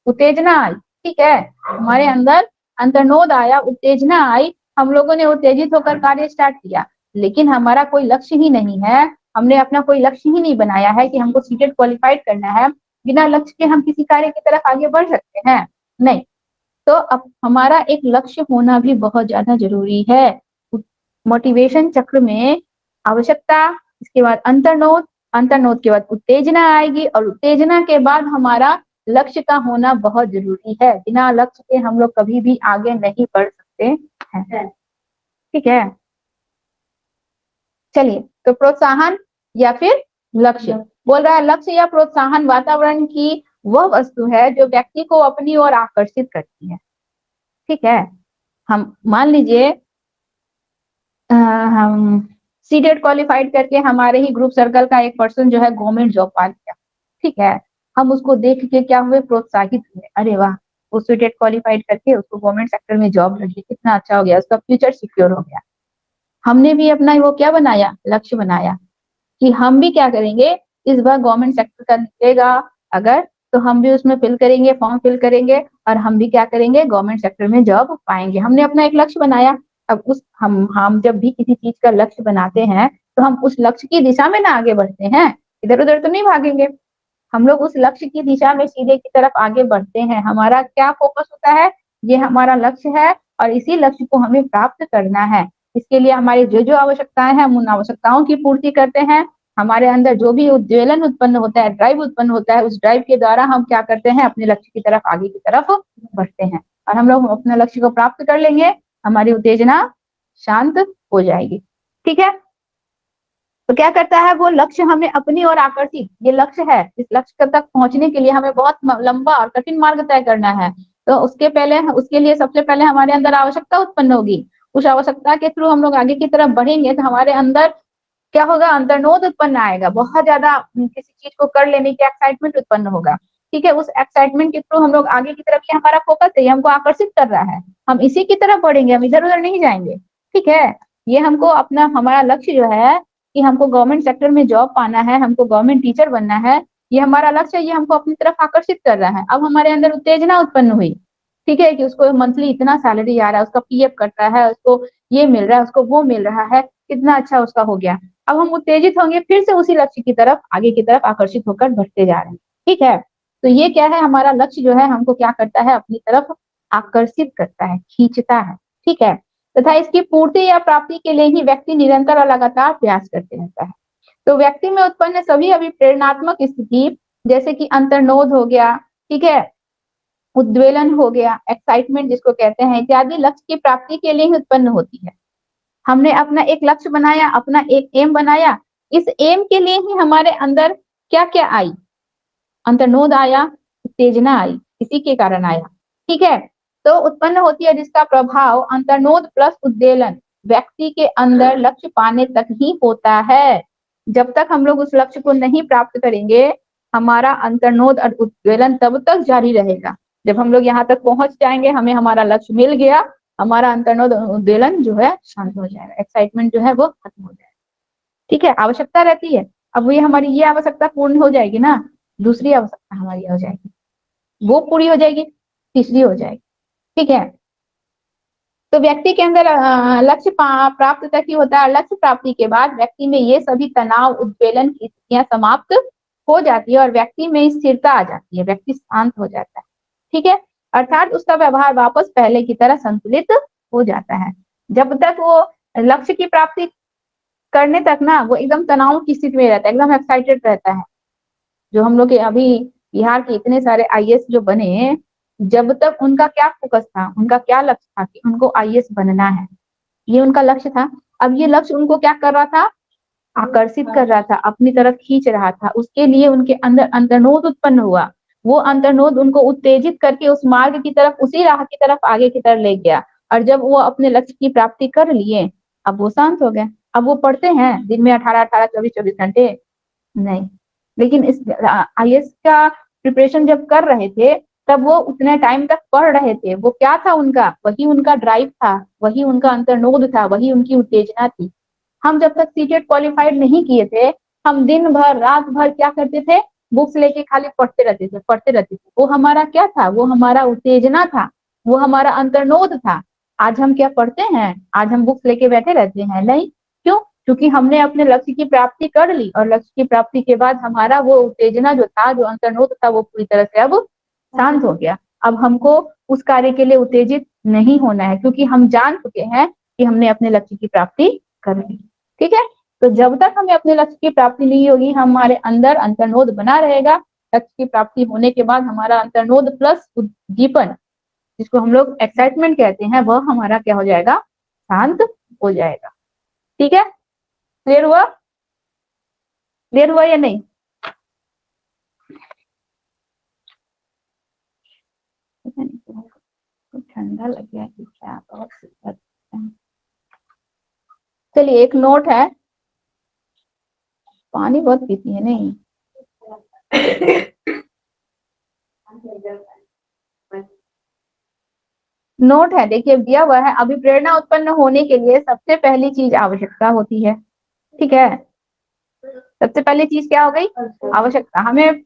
उत्तेजना आई। ठीक है, हमारे अंदर अंतर्नोद आया, उत्तेजना आई, हम लोगों ने उत्तेजित होकर कार्य स्टार्ट किया, लेकिन हमारा कोई लक्ष्य ही नहीं है, हमने अपना कोई लक्ष्य ही नहीं बनाया है कि हमको सीटेट क्वालिफाइड करना है। बिना लक्ष्य के हम किसी कार्य की तरफ आगे बढ़ सकते हैं? नहीं। तो अब हमारा एक लक्ष्य होना भी बहुत ज्यादा जरूरी है। मोटिवेशन चक्र में आवश्यकता, इसके बाद अंतर्नोद, अंतर्नोद के बाद उत्तेजना आएगी और उत्तेजना के बाद हमारा लक्ष्य का होना बहुत जरूरी है। बिना लक्ष्य के हम लोग कभी भी आगे नहीं बढ़ सकते हैं। ठीक है, चलिए, तो प्रोत्साहन या फिर लक्ष्य, बोल रहा है लक्ष्य या प्रोत्साहन वातावरण की वह वस्तु है जो व्यक्ति को अपनी ओर आकर्षित करती है। ठीक है, हम मान लीजिए हम सीटेट क्वालिफाइड करके हमारे ही ग्रुप सर्कल का एक पर्सन जो है गवर्नमेंट जॉब पा लिया। ठीक है, हम उसको देख के क्या हुए, प्रोत्साहित हुए, अरे वाह, वो सीटेट क्वालिफाइड करके उसको गवर्नमेंट सेक्टर में जॉब लगी, कितना अच्छा हो गया, उसका फ्यूचर सिक्योर हो गया। हमने भी अपना वो क्या बनाया, लक्ष्य बनाया कि हम भी क्या करेंगे, इस बार गवर्नमेंट सेक्टर का निकलेगा अगर, तो हम भी उसमें फिल करेंगे, फॉर्म फिल करेंगे और हम भी क्या करेंगे, गवर्नमेंट सेक्टर में जॉब पाएंगे। हमने अपना एक लक्ष्य बनाया। अब उस हम जब भी किसी चीज का लक्ष्य बनाते हैं तो हम उस लक्ष्य की दिशा में ना आगे बढ़ते हैं, इधर उधर तो नहीं भागेंगे, हम लोग उस लक्ष्य की दिशा में सीधे की तरफ आगे बढ़ते हैं। हमारा क्या फोकस होता है, ये हमारा लक्ष्य है और इसी लक्ष्य को हमें प्राप्त करना है। इसके लिए हमारी जो जो आवश्यकताएं हैं, हम उन आवश्यकताओं की पूर्ति करते हैं। हमारे अंदर जो भी उद्वेलन उत्पन्न होता है, ड्राइव उत्पन्न होता है, उस ड्राइव के द्वारा हम क्या करते हैं, अपने लक्ष्य की तरफ, आगे की तरफ बढ़ते हैं और हम लोग अपने लक्ष्य को प्राप्त कर लेंगे, हमारी उत्तेजना शांत हो जाएगी। ठीक है, तो क्या करता है वो लक्ष्य, हमें अपनी ओर आकर्षित, ये लक्ष्य है, इस लक्ष्य तक पहुंचने के लिए हमें बहुत लंबा और कठिन मार्ग तय करना है। तो उसके लिए सबसे पहले हमारे अंदर आवश्यकता उत्पन्न होगी, उस आवश्यकता के थ्रू हम लोग आगे की तरफ बढ़ेंगे तो हमारे अंदर क्या होगा, अंतर्नोद उत्पन्न आएगा, बहुत ज्यादा किसी चीज को कर लेने की एक्साइटमेंट उत्पन्न होगा। ठीक है, उस एक्साइटमेंट के थ्रू हम लोग आगे की तरफ, ये हमारा फोकस है, ये हमको आकर्षित कर रहा है, हम इसी की तरफ बढ़ेंगे, हम इधर उधर नहीं जाएंगे। ठीक है, ये हमको अपना, हमारा लक्ष्य जो है कि हमको गवर्नमेंट सेक्टर में जॉब पाना है, हमको गवर्नमेंट टीचर बनना है, ये हमारा लक्ष्य है, ये हमको अपनी तरफ आकर्षित कर रहा है। अब हमारे अंदर उत्तेजना उत्पन्न हुई, ठीक है, कि उसको मंथली इतना सैलरी आ रहा है, उसका पीएफ कट रहा है, उसको ये मिल रहा है, उसको वो मिल रहा है, कितना अच्छा उसका हो गया। अब हम उत्तेजित होंगे, फिर से उसी लक्ष्य की तरफ, आगे की तरफ आकर्षित होकर बढ़ते जा रहे हैं। ठीक है, तो ये क्या है, हमारा लक्ष्य जो है हमको क्या करता है, अपनी तरफ आकर्षित करता है, खींचता है। ठीक है, तथा इसकी पूर्ति या प्राप्ति के लिए ही व्यक्ति निरंतर और लगातार प्रयास करते रहता है। तो व्यक्ति में उत्पन्न सभी अभिप्रेरणात्मक स्थिति, जैसे कि अंतर्नोद हो गया, ठीक है, उद्वेलन हो गया, एक्साइटमेंट जिसको कहते हैं, इत्यादि लक्ष्य की प्राप्ति के लिए ही उत्पन्न होती है। हमने अपना एक लक्ष्य बनाया, अपना एक एम बनाया, इस एम के लिए ही हमारे अंदर क्या क्या आई, अंतर्नोद आया, उत्तेजना आई, इसी के कारण आया। ठीक है, तो उत्पन्न होती है जिसका प्रभाव अंतर्नोद प्लस उद्वेलन व्यक्ति के अंदर लक्ष्य पाने तक ही होता है। जब तक हम लोग उस लक्ष्य को नहीं प्राप्त करेंगे, हमारा अंतर्नोद और उद्वेलन तब तक जारी रहेगा। जब हम लोग यहाँ तक पहुंच जाएंगे, हमें हमारा लक्ष्य मिल गया, हमारा अंतर्नोद उद्वेलन जो है शांत हो जाएगा, एक्साइटमेंट जो है वो खत्म हो जाएगा। ठीक है, आवश्यकता रहती है। अब ये हमारी ये आवश्यकता पूर्ण हो जाएगी ना, दूसरी आवश्यकता हमारी हो जाएगी, वो पूरी हो जाएगी, तीसरी हो जाएगी। ठीक है, तो व्यक्ति के अंदर लक्ष्य प्राप्त तक ही होता है। लक्ष्य प्राप्ति के बाद व्यक्ति में ये सभी तनाव उद्वेलन की स्थितियां समाप्त हो जाती है और व्यक्ति में स्थिरता आ जाती है, व्यक्ति शांत हो जाता है। ठीक है, अर्थात उसका व्यवहार वापस पहले की तरह संतुलित हो जाता है। जब तक वो लक्ष्य की प्राप्ति करने तक ना वो एकदम तनाव की स्थिति में रहता है, एकदम एक्साइटेड रहता है। जो हम लोग के अभी बिहार के इतने सारे आईएएस जो बने, जब तक उनका क्या फोकस था, उनका क्या लक्ष्य था कि उनको आईएएस बनना है, ये उनका लक्ष्य था। अब ये लक्ष्य उनको क्या कर रहा था, आकर्षित कर रहा था, अपनी तरफ खींच रहा था। उसके लिए उनके अंदर अंतर्नोद उत्पन्न हुआ। वो अंतर्नोद उनको उत्तेजित करके उस मार्ग की तरफ, उसी राह की तरफ, आगे की तरफ ले गया। और जब वो अपने लक्ष्य की प्राप्ति कर लिए, अब वो शांत हो गए। अब वो पढ़ते हैं दिन में 18-18, 24-24 घंटे नहीं, लेकिन इस आईएएस का प्रिपरेशन जब कर रहे थे, तब वो उतने टाइम तक पढ़ रहे थे। वो क्या था उनका, वही उनका ड्राइव था, वही उनका अंतर्नोद था, वही उनकी उत्तेजना थी। हम जब तक सीटेट क्वालिफाइड नहीं किए थे, हम दिन भर रात भर क्या करते थे, बुक्स लेके खाली पढ़ते रहते थे, पढ़ते रहते थे। वो हमारा क्या था, वो हमारा उत्तेजना था, वो हमारा अंतर्नोद था। आज हम क्या पढ़ते हैं, आज हम बुक्स लेके बैठे रहते हैं? नहीं। क्यों? क्योंकि हमने अपने लक्ष्य की प्राप्ति कर ली, और लक्ष्य की प्राप्ति के बाद हमारा वो उत्तेजना जो था, जो अंतर्नोद था, वो पूरी तरह से अब शांत हो गया। अब हमको उस कार्य के लिए उत्तेजित नहीं होना है, क्योंकि हम जान चुके हैं कि हमने अपने लक्ष्य की प्राप्ति कर ली। ठीक है, तो जब तक हमें अपने लक्ष्य की प्राप्ति नहीं होगी, हमारे अंदर अंतर्नोद बना रहेगा। लक्ष्य की प्राप्ति होने के बाद हमारा अंतर्नोद प्लस उद्दीपन, जिसको हम लोग एक्साइटमेंट कहते हैं, वह हमारा क्या हो जाएगा, शांत हो जाएगा। ठीक है, क्लियर हुआ? क्लियर हुआ या नहीं? ठंडा लग गया कि क्या, बहुत चलिए, एक नोट है, पानी बहुत पीती है नहीं? नोट है, देखिए दिया हुआ है, अभिप्रेरणा उत्पन्न होने के लिए सबसे पहली चीज आवश्यकता होती है। ठीक है, सबसे पहली चीज क्या हो गई, आवश्यकता। हमें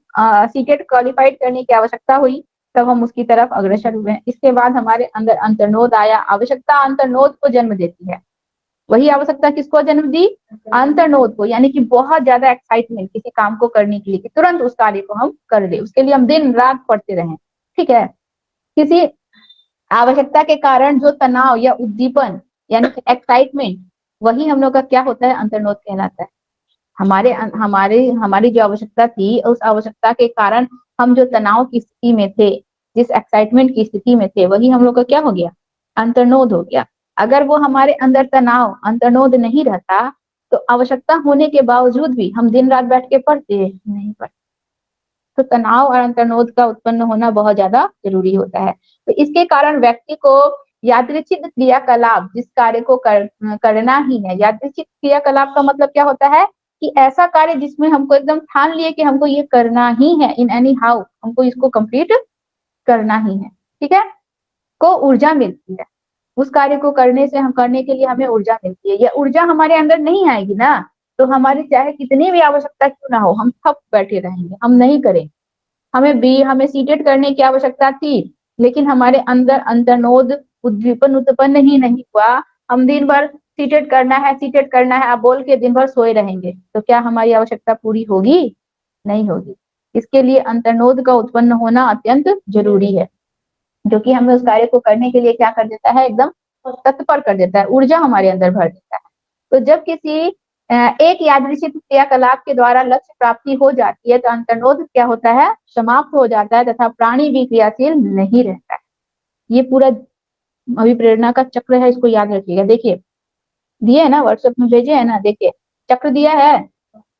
सीटेट क्वालिफाइड करने की आवश्यकता हुई, तब हम उसकी तरफ अग्रसर हुए। इसके बाद हमारे अंदर अंतर्नोद आया। आवश्यकता अंतर्नोद को जन्म देती है। वही आवश्यकता किसको जन्म दी, अंतर्नोद को, यानी कि बहुत ज्यादा एक्साइटमेंट किसी काम को करने के लिए, कि तुरंत उस कार्य को हम कर ले, उसके लिए हम दिन रात पढ़ते रहे। ठीक है, किसी आवश्यकता के कारण जो तनाव या उद्दीपन यानी कि एक्साइटमेंट, वही हम लोग का क्या होता है, अंतर्नोद कहलाता है। हमारे हमारे हमारी जो आवश्यकता थी, उस आवश्यकता के कारण हम जो तनाव की स्थिति में थे, जिस एक्साइटमेंट की स्थिति में थे, वही हम लोग का क्या हो गया, अंतर्नोद हो गया। अगर वो हमारे अंदर तनाव, अंतर्नोद नहीं रहता, तो आवश्यकता होने के बावजूद भी हम दिन रात बैठ के पढ़ते नहीं पढ़ते। तो तनाव और अंतर्नोद का उत्पन्न होना बहुत ज्यादा जरूरी होता है। तो इसके कारण व्यक्ति को यादृच्छिक क्रियाकलाप, जिस कार्य को करना ही है, यादृच्छिक क्रियाकलाप का मतलब क्या होता है, कि ऐसा कार्य जिसमें हमको एकदम ठान लिए कि हमको ये करना ही है, इन एनी हाउ हमको इसको कंप्लीट करना ही है। ठीक है, को ऊर्जा मिलती है। उस कार्य को करने से, हम करने के लिए हमें ऊर्जा मिलती है। यह ऊर्जा हमारे अंदर नहीं आएगी ना, तो हमारी चाहे कितनी भी आवश्यकता क्यों ना हो, हम थप बैठे रहेंगे, हम नहीं करेंगे। हमें सीटेट करने की आवश्यकता थी, लेकिन हमारे अंदर अंतर्नोद उद्दीपन उत्पन्न ही नहीं हुआ। हम दिन भर सीटेट करना है, सीटेट करना है, आप बोल के दिन भर सोए रहेंगे, तो क्या हमारी आवश्यकता पूरी होगी? नहीं होगी। इसके लिए अंतर्नोद का उत्पन्न होना अत्यंत जरूरी है, जो कि हमें उस कार्य को करने के लिए क्या कर देता है, एकदम तत्पर कर देता है, ऊर्जा हमारे अंदर भर देता है। तो जब किसी एक यादृच्छिक क्रियाकलाप के द्वारा लक्ष्य प्राप्ति हो जाती है, तो अंतर्नोद क्या होता है, समाप्त हो जाता है, तथा प्राणी भी क्रियाशील नहीं रहता है। ये पूरा अभिप्रेरणा का चक्र है, इसको याद रखिएगा। देखिए दिए है ना, व्हाट्सएप में भेजे है ना, देखिए चक्र दिया है।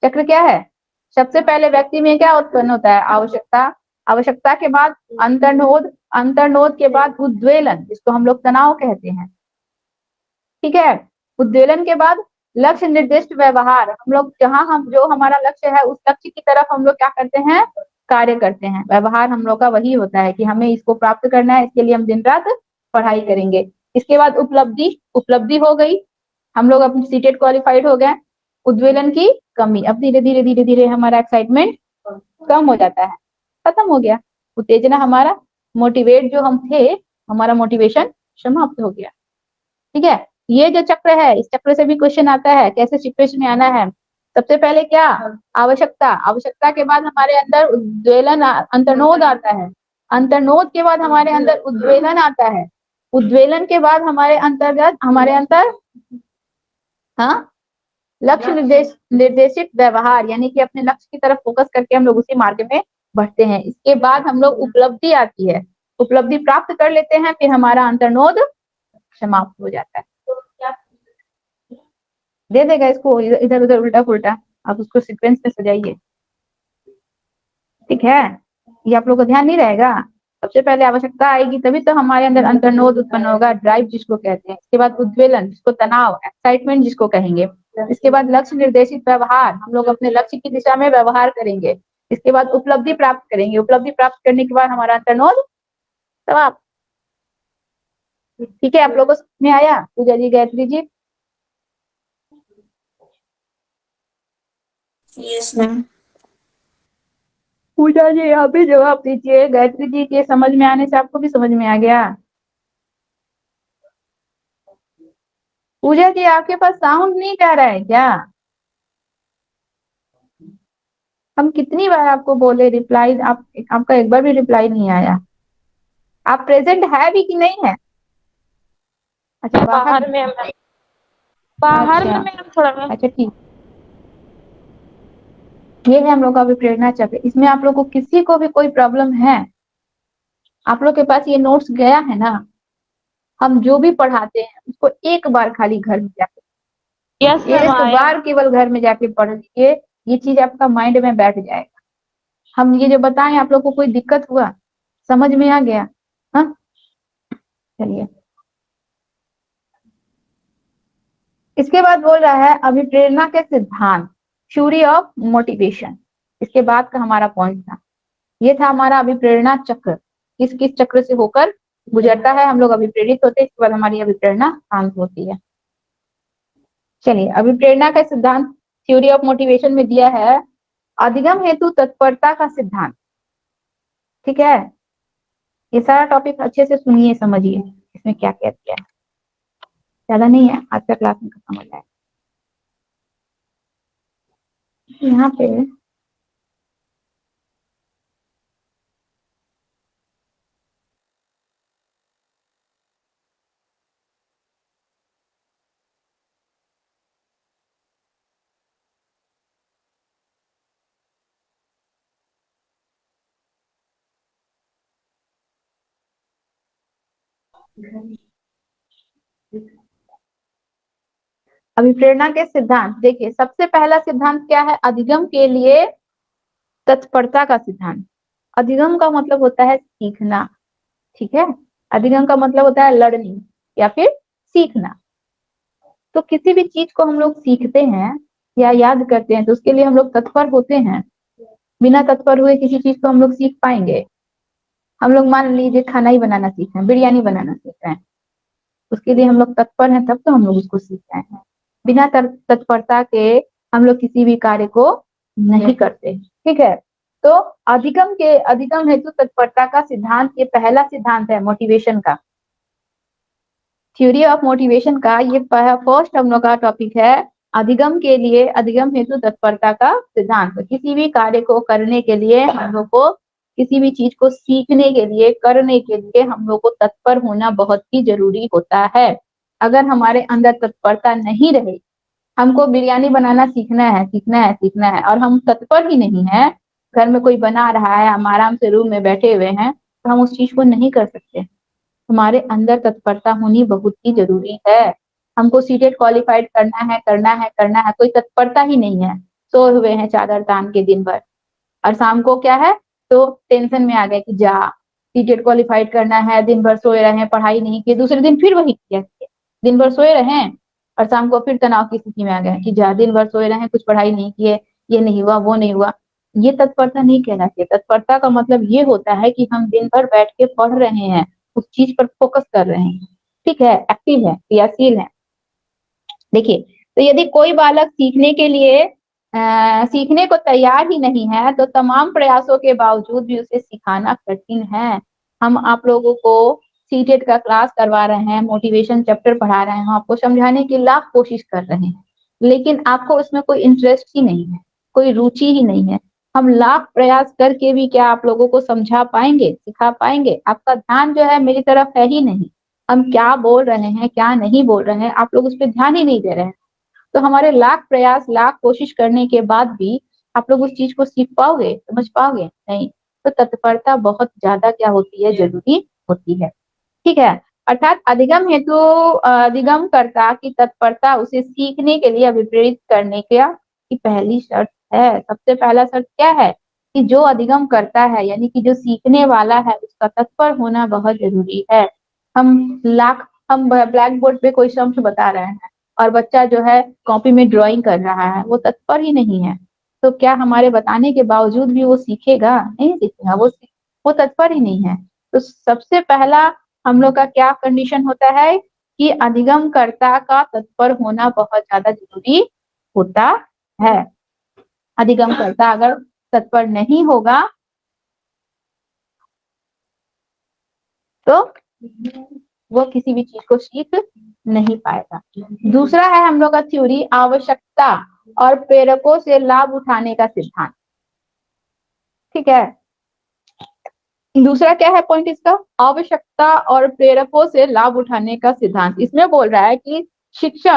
चक्र क्या है, सबसे पहले व्यक्ति में क्या उत्पन्न होता है, आवश्यकता। आवश्यकता के बाद अंतर्नोद, अंतर्नोद के बाद उद्वेलन, जिसको हम लोग तनाव कहते हैं। ठीक है, उद्वेलन के बाद लक्ष्य निर्दिष्ट व्यवहार, हम लोग जहां हम जो हमारा लक्ष्य है उस लक्ष्य की तरफ हम लोग क्या करते हैं, कार्य करते हैं। व्यवहार हम लोग का वही होता है कि हमें इसको प्राप्त करना है, इसके लिए हम दिन रात पढ़ाई करेंगे। इसके बाद उपलब्धि, उपलब्धि हो गई, हम लोग अपनी सीटेट क्वालिफाइड हो गए। उद्वेलन की कमी, अब धीरे धीरे धीरे धीरे हमारा एक्साइटमेंट कम हो जाता है, खत्म हो गया। उत्तेजना हमारा, मोटिवेट जो हम थे, हमारा मोटिवेशन समाप्त हो गया। ठीक है, ये जो चक्र है, इस चक्र से भी क्वेश्चन आता है, कैसे सिचुएशन में आना है। सबसे पहले क्या, आवश्यकता, आवश्यकता के बाद हमारे अंदर उद्वेलन, अंतर्नोद आता है। अंतर्नोद के बाद हमारे अंदर उद्वेलन आता है। उद्वेलन के बाद हमारे अंतर्गत, हमारे अंदर हाँ, लक्ष्य निर्देशित व्यवहार, यानी कि अपने लक्ष्य की तरफ फोकस करके हम लोग उसी मार्ग में बढ़ते हैं। इसके बाद हम लोग उपलब्धि आती है, उपलब्धि प्राप्त कर लेते हैं, फिर हमारा अंतर्नोद समाप्त हो जाता है। दे देगा इसको इधर उधर उल्टा पुल्टा, आप उसको सीक्वेंस में सजाइए। ठीक है, ये आप लोग को ध्यान नहीं रहेगा। सबसे पहले आवश्यकता आएगी तभी तो हमारे अंदर अंतर्नोद उत्पन्न होगा, ड्राइव जिसको कहते हैं। इसके बाद उद्वेलन, जिसको तनाव, एक्साइटमेंट जिसको कहेंगे। इसके बाद लक्ष्य निर्देशित व्यवहार, हम लोग अपने लक्ष्य की दिशा में व्यवहार करेंगे। इसके बाद उपलब्धि प्राप्त करेंगे, उपलब्धि प्राप्त करने के बाद हमारा अंतर्नोद समाप्त। ठीक है, आप लोगों को समझ में आया? पूजा जी, गायत्री जी। Yes ma'am. पूजा जी आप भी जवाब दीजिए, गायत्री जी के समझ में आने से आपको भी समझ में आ गया? पूजा जी आपके पास साउंड नहीं जा रहा है क्या? हम कितनी बार आपको बोले रिप्लाई, आपका एक बार भी रिप्लाई नहीं आया। आप प्रेजेंट है भी कि नहीं है? अच्छा, बाहर में मैम, बाहर में अच्छा मैम, थोड़ा मैम। अच्छा, ठीक। ये है हम लोग का अभी प्रेरणा चक्र। इसमें आप लोग को किसी को भी कोई प्रॉब्लम है? आप लोग के पास ये नोट्स गया है ना? हम जो भी पढ़ाते हैं उसको एक बार खाली घर में जाके, यस मैम, एक आया। बार केवल घर में जाके पढ़ लीजिए, ये चीज आपका माइंड में बैठ जाएगा। हम ये जो बताएं, आप लोग को कोई दिक्कत हुआ, समझ में आ गया? हाँ, चलिए। इसके बाद बोल रहा है अभिप्रेरणा के सिद्धांत, थ्योरी ऑफ मोटिवेशन। इसके बाद का हमारा पॉइंट था, ये था हमारा अभिप्रेरणा चक्र। किस किस चक्र से होकर गुजरता है, हम लोग अभिप्रेरित होते हैं, इसके बाद हमारी अभिप्रेरणा शांत होती है। चलिए, अभिप्रेरणा का सिद्धांत थ्योरी ऑफ मोटिवेशन में दिया है, अधिगम हेतु तत्परता का सिद्धांत। ठीक है, ये सारा टॉपिक अच्छे से सुनिए, समझिए इसमें क्या क्या दिया है। ज्यादा नहीं है, आज का क्लास में खत्म हो जाएगा। यहाँ पे अभिप्रेरणा के सिद्धांत देखिए, सबसे पहला सिद्धांत क्या है, अधिगम के लिए तत्परता का सिद्धांत। अधिगम का मतलब होता है सीखना। ठीक है, अधिगम का मतलब होता है लर्निंग या फिर सीखना। तो किसी भी चीज को हम लोग सीखते हैं या याद करते हैं तो उसके लिए हम लोग तत्पर होते हैं। बिना तत्पर हुए किसी चीज को हम लोग सीख पाएंगे? हम लोग मान लीजिए खाना ही बनाना सीख रहे हैं, बिरयानी बनाना सीख रहे हैं, उसके लिए हम लोग तत्पर हैं तब तो हम लोग उसको सीख रहे हैं। बिना तत्परता के हम लोग किसी भी कार्य को नहीं करते। ठीक है, तो अधिगम हेतु तत्परता का सिद्धांत, ये पहला सिद्धांत है मोटिवेशन का, थ्योरी ऑफ मोटिवेशन का। ये फर्स्ट हम लोग का टॉपिक है, अधिगम के लिए, अधिगम हेतु तत्परता का सिद्धांत। तो किसी भी कार्य को करने के लिए हम लोग को, किसी भी चीज को सीखने के लिए, करने के लिए हम लोग को तत्पर होना बहुत ही जरूरी होता है। अगर हमारे अंदर तत्परता नहीं रहे, हमको बिरयानी बनाना सीखना है, सीखना है, सीखना है, और हम तत्पर ही नहीं है, घर में कोई बना रहा है, हम आराम से रूम में बैठे हुए हैं, तो हम उस चीज को नहीं कर सकते। हमारे अंदर तत्परता होनी बहुत ही जरूरी है। हमको सीटेट क्वालिफाइड करना है, करना है, करना है, कोई तत्परता ही नहीं है, सोए हुए हैं चादर तान के दिन भर, और शाम को क्या है, तो टेंशन में आ गए कि जा सीटेट क्वालिफाइड करना है, दिन भर सोए रहे हैं, पढ़ाई नहीं की, दूसरे दिन फिर वही किया, दिन भर सोए रहे हैं और शाम को फिर तनाव की स्थिति में आ गए कि जा दिन भर सोए रहे हैं, कुछ पढ़ाई नहीं किए, ये नहीं हुआ, वो नहीं हुआ। ये तत्परता नहीं कहलाती है। तत्परता का मतलब ये होता है कि हम दिन भर बैठ के पढ़ रहे हैं, उस चीज पर फोकस कर रहे हैं, ठीक है, एक्टिव है, क्रियाशील है। देखिए, तो यदि कोई बालक सीखने के लिए सीखने को तैयार ही नहीं है, तो तमाम प्रयासों के बावजूद भी उसे सिखाना कठिन है। हम आप लोगों को सीटेट का क्लास करवा रहे हैं, मोटिवेशन चैप्टर पढ़ा रहे हैं, हम आपको समझाने की लाख कोशिश कर रहे हैं, लेकिन आपको उसमें कोई इंटरेस्ट ही नहीं है, कोई रुचि ही नहीं है। हम लाख प्रयास करके भी क्या आप लोगों को समझा पाएंगे, सिखा पाएंगे? आपका ध्यान जो है मेरी तरफ है ही नहीं। हम क्या बोल रहे हैं, क्या नहीं बोल रहे हैं, आप लोग उस पर ध्यान ही नहीं दे रहे हैं। तो हमारे लाख प्रयास, लाख कोशिश करने के बाद भी आप लोग उस चीज को सीख पाओगे, समझ पाओगे? नहीं। तो तत्परता बहुत ज्यादा क्या होती है, जरूरी होती है, ठीक है। अर्थात अधिगम हेतु अधिगम कर्ता की तत्परता उसे सीखने के लिए अभिप्रेरित करने का की पहली शर्त है। सबसे पहला शर्त क्या है कि जो अधिगम करता है, यानी कि जो सीखने वाला है, उसका तत्पर होना बहुत जरूरी है। हम ब्लैक बोर्ड पे कोई शब्द बता रहे हैं और बच्चा जो है कॉपी में ड्राइंग कर रहा है, वो तत्पर ही नहीं है, तो क्या हमारे बताने के बावजूद भी वो सीखेगा? नहीं सीखेगा, वो तत्पर ही नहीं है। तो सबसे पहला हम लोग का क्या कंडीशन होता है कि अधिगमकर्ता का तत्पर होना बहुत ज्यादा जरूरी होता है। अधिगमकर्ता अगर तत्पर नहीं होगा तो वो किसी भी चीज को सीख नहीं पाएगा। दूसरा है हम लोग का थ्योरी, आवश्यकता और प्रेरकों से लाभ उठाने का सिद्धांत, ठीक है। दूसरा क्या है पॉइंट इसका? आवश्यकता और प्रेरकों से लाभ उठाने का सिद्धांत। इसमें बोल रहा है कि शिक्षा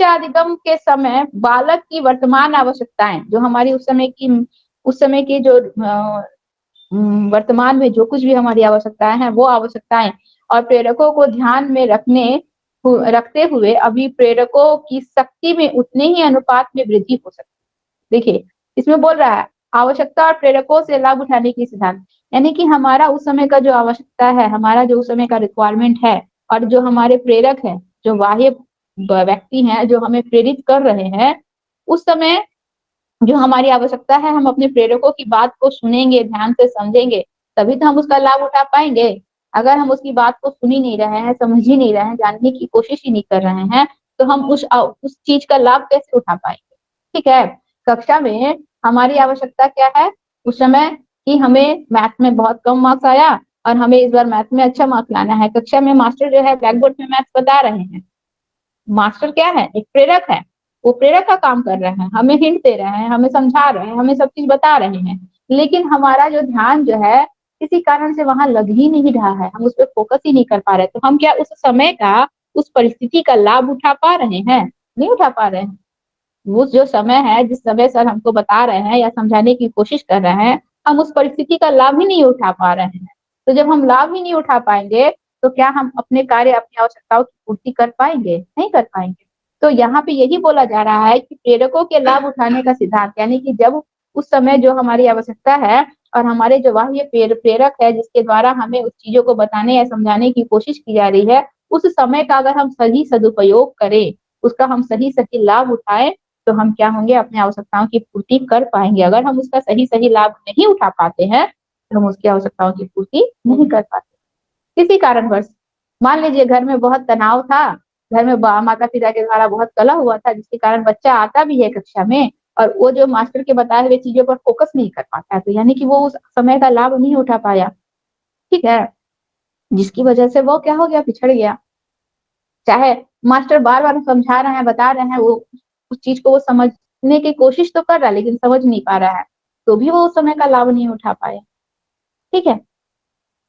अधिगम के समय बालक की वर्तमान आवश्यकताएं, जो हमारी उस समय की जो वर्तमान में जो कुछ भी हमारी आवश्यकताएं हैं, वो आवश्यकताएं और प्रेरकों को ध्यान में रखते हुए अभी प्रेरकों की शक्ति में उतने ही अनुपात में वृद्धि हो सकती है। देखिए, इसमें बोल रहा है आवश्यकता और प्रेरकों से लाभ उठाने की सिद्धांत, यानी कि हमारा उस समय का जो आवश्यकता है, हमारा जो उस समय का रिक्वायरमेंट है, और जो हमारे प्रेरक है, जो बाह्य व्यक्ति हैं जो हमें प्रेरित कर रहे हैं, उस समय जो हमारी आवश्यकता है, हम अपने प्रेरकों की बात को सुनेंगे, ध्यान से समझेंगे, तभी तो हम उसका लाभ उठा पाएंगे। अगर हम उसकी बात को सुन ही नहीं रहे हैं, समझ ही नहीं रहे हैं, जानने की कोशिश ही नहीं कर रहे हैं, तो हम उस चीज का लाभ कैसे उठा पाएंगे? ठीक है। कक्षा में हमारी आवश्यकता क्या है उस समय कि हमें मैथ में बहुत कम मार्क्स आया और हमें इस बार मैथ में अच्छा मार्क्स लाना है। कक्षा में मास्टर जो है ब्लैक बोर्ड में मैथ बता रहे हैं, मास्टर क्या है? एक प्रेरक है, वो प्रेरक का काम कर रहे हैं, हमें हिंट दे रहे हैं, हमें समझा रहे हैं, हमें सब चीज बता रहे हैं, लेकिन हमारा जो ध्यान जो है किसी कारण से वहां लग ही नहीं रहा है, हम उस पर फोकस ही नहीं कर पा रहे। तो हम क्या उस समय का, उस परिस्थिति का लाभ उठा पा रहे हैं? नहीं उठा पा रहे हैं। वो जो समय है, जिस समय सर हमको बता रहे हैं या समझाने की कोशिश कर रहे हैं, हम उस परिस्थिति का लाभ ही नहीं उठा पा रहे हैं। तो जब हम लाभ ही नहीं उठा पाएंगे तो क्या हम अपने कार्य, अपनी आवश्यकताओं की पूर्ति कर पाएंगे? नहीं कर पाएंगे। तो यहाँ पे यही बोला जा रहा है कि प्रेरकों के लाभ उठाने का सिद्धांत, यानी कि जब उस समय जो हमारी आवश्यकता है और हमारे जो बाह्य प्रेरक है जिसके द्वारा हमें उस चीजों को बताने या समझाने की कोशिश की जा रही है, उस समय का अगर हम सही सदुपयोग करें, उसका हम सही सही लाभ उठाएं, तो हम क्या होंगे? अपनी आवश्यकताओं की पूर्ति कर पाएंगे। अगर हम उसका सही सही लाभ नहीं उठा पाते हैं तो हम उसकी आवश्यकताओं की पूर्ति नहीं कर पाते। किसी कारणवश, मान लीजिए घर में बहुत तनाव था, घर में माता पिता के द्वारा बहुत कलह हुआ था, जिसके कारण बच्चा आता भी है कक्षा में और वो जो मास्टर के बताए हुए चीजों पर फोकस नहीं कर पाता है, तो यानी कि वो उस समय का लाभ नहीं उठा पाया, ठीक है, जिसकी वजह से वो क्या हो गया? पिछड़ गया। चाहे मास्टर बार बार समझा रहे हैं, बता रहे हैं, वो उस चीज को वो समझने की कोशिश तो कर रहा है लेकिन समझ नहीं पा रहा है, तो भी वो उस समय का लाभ नहीं उठा पाए, ठीक है।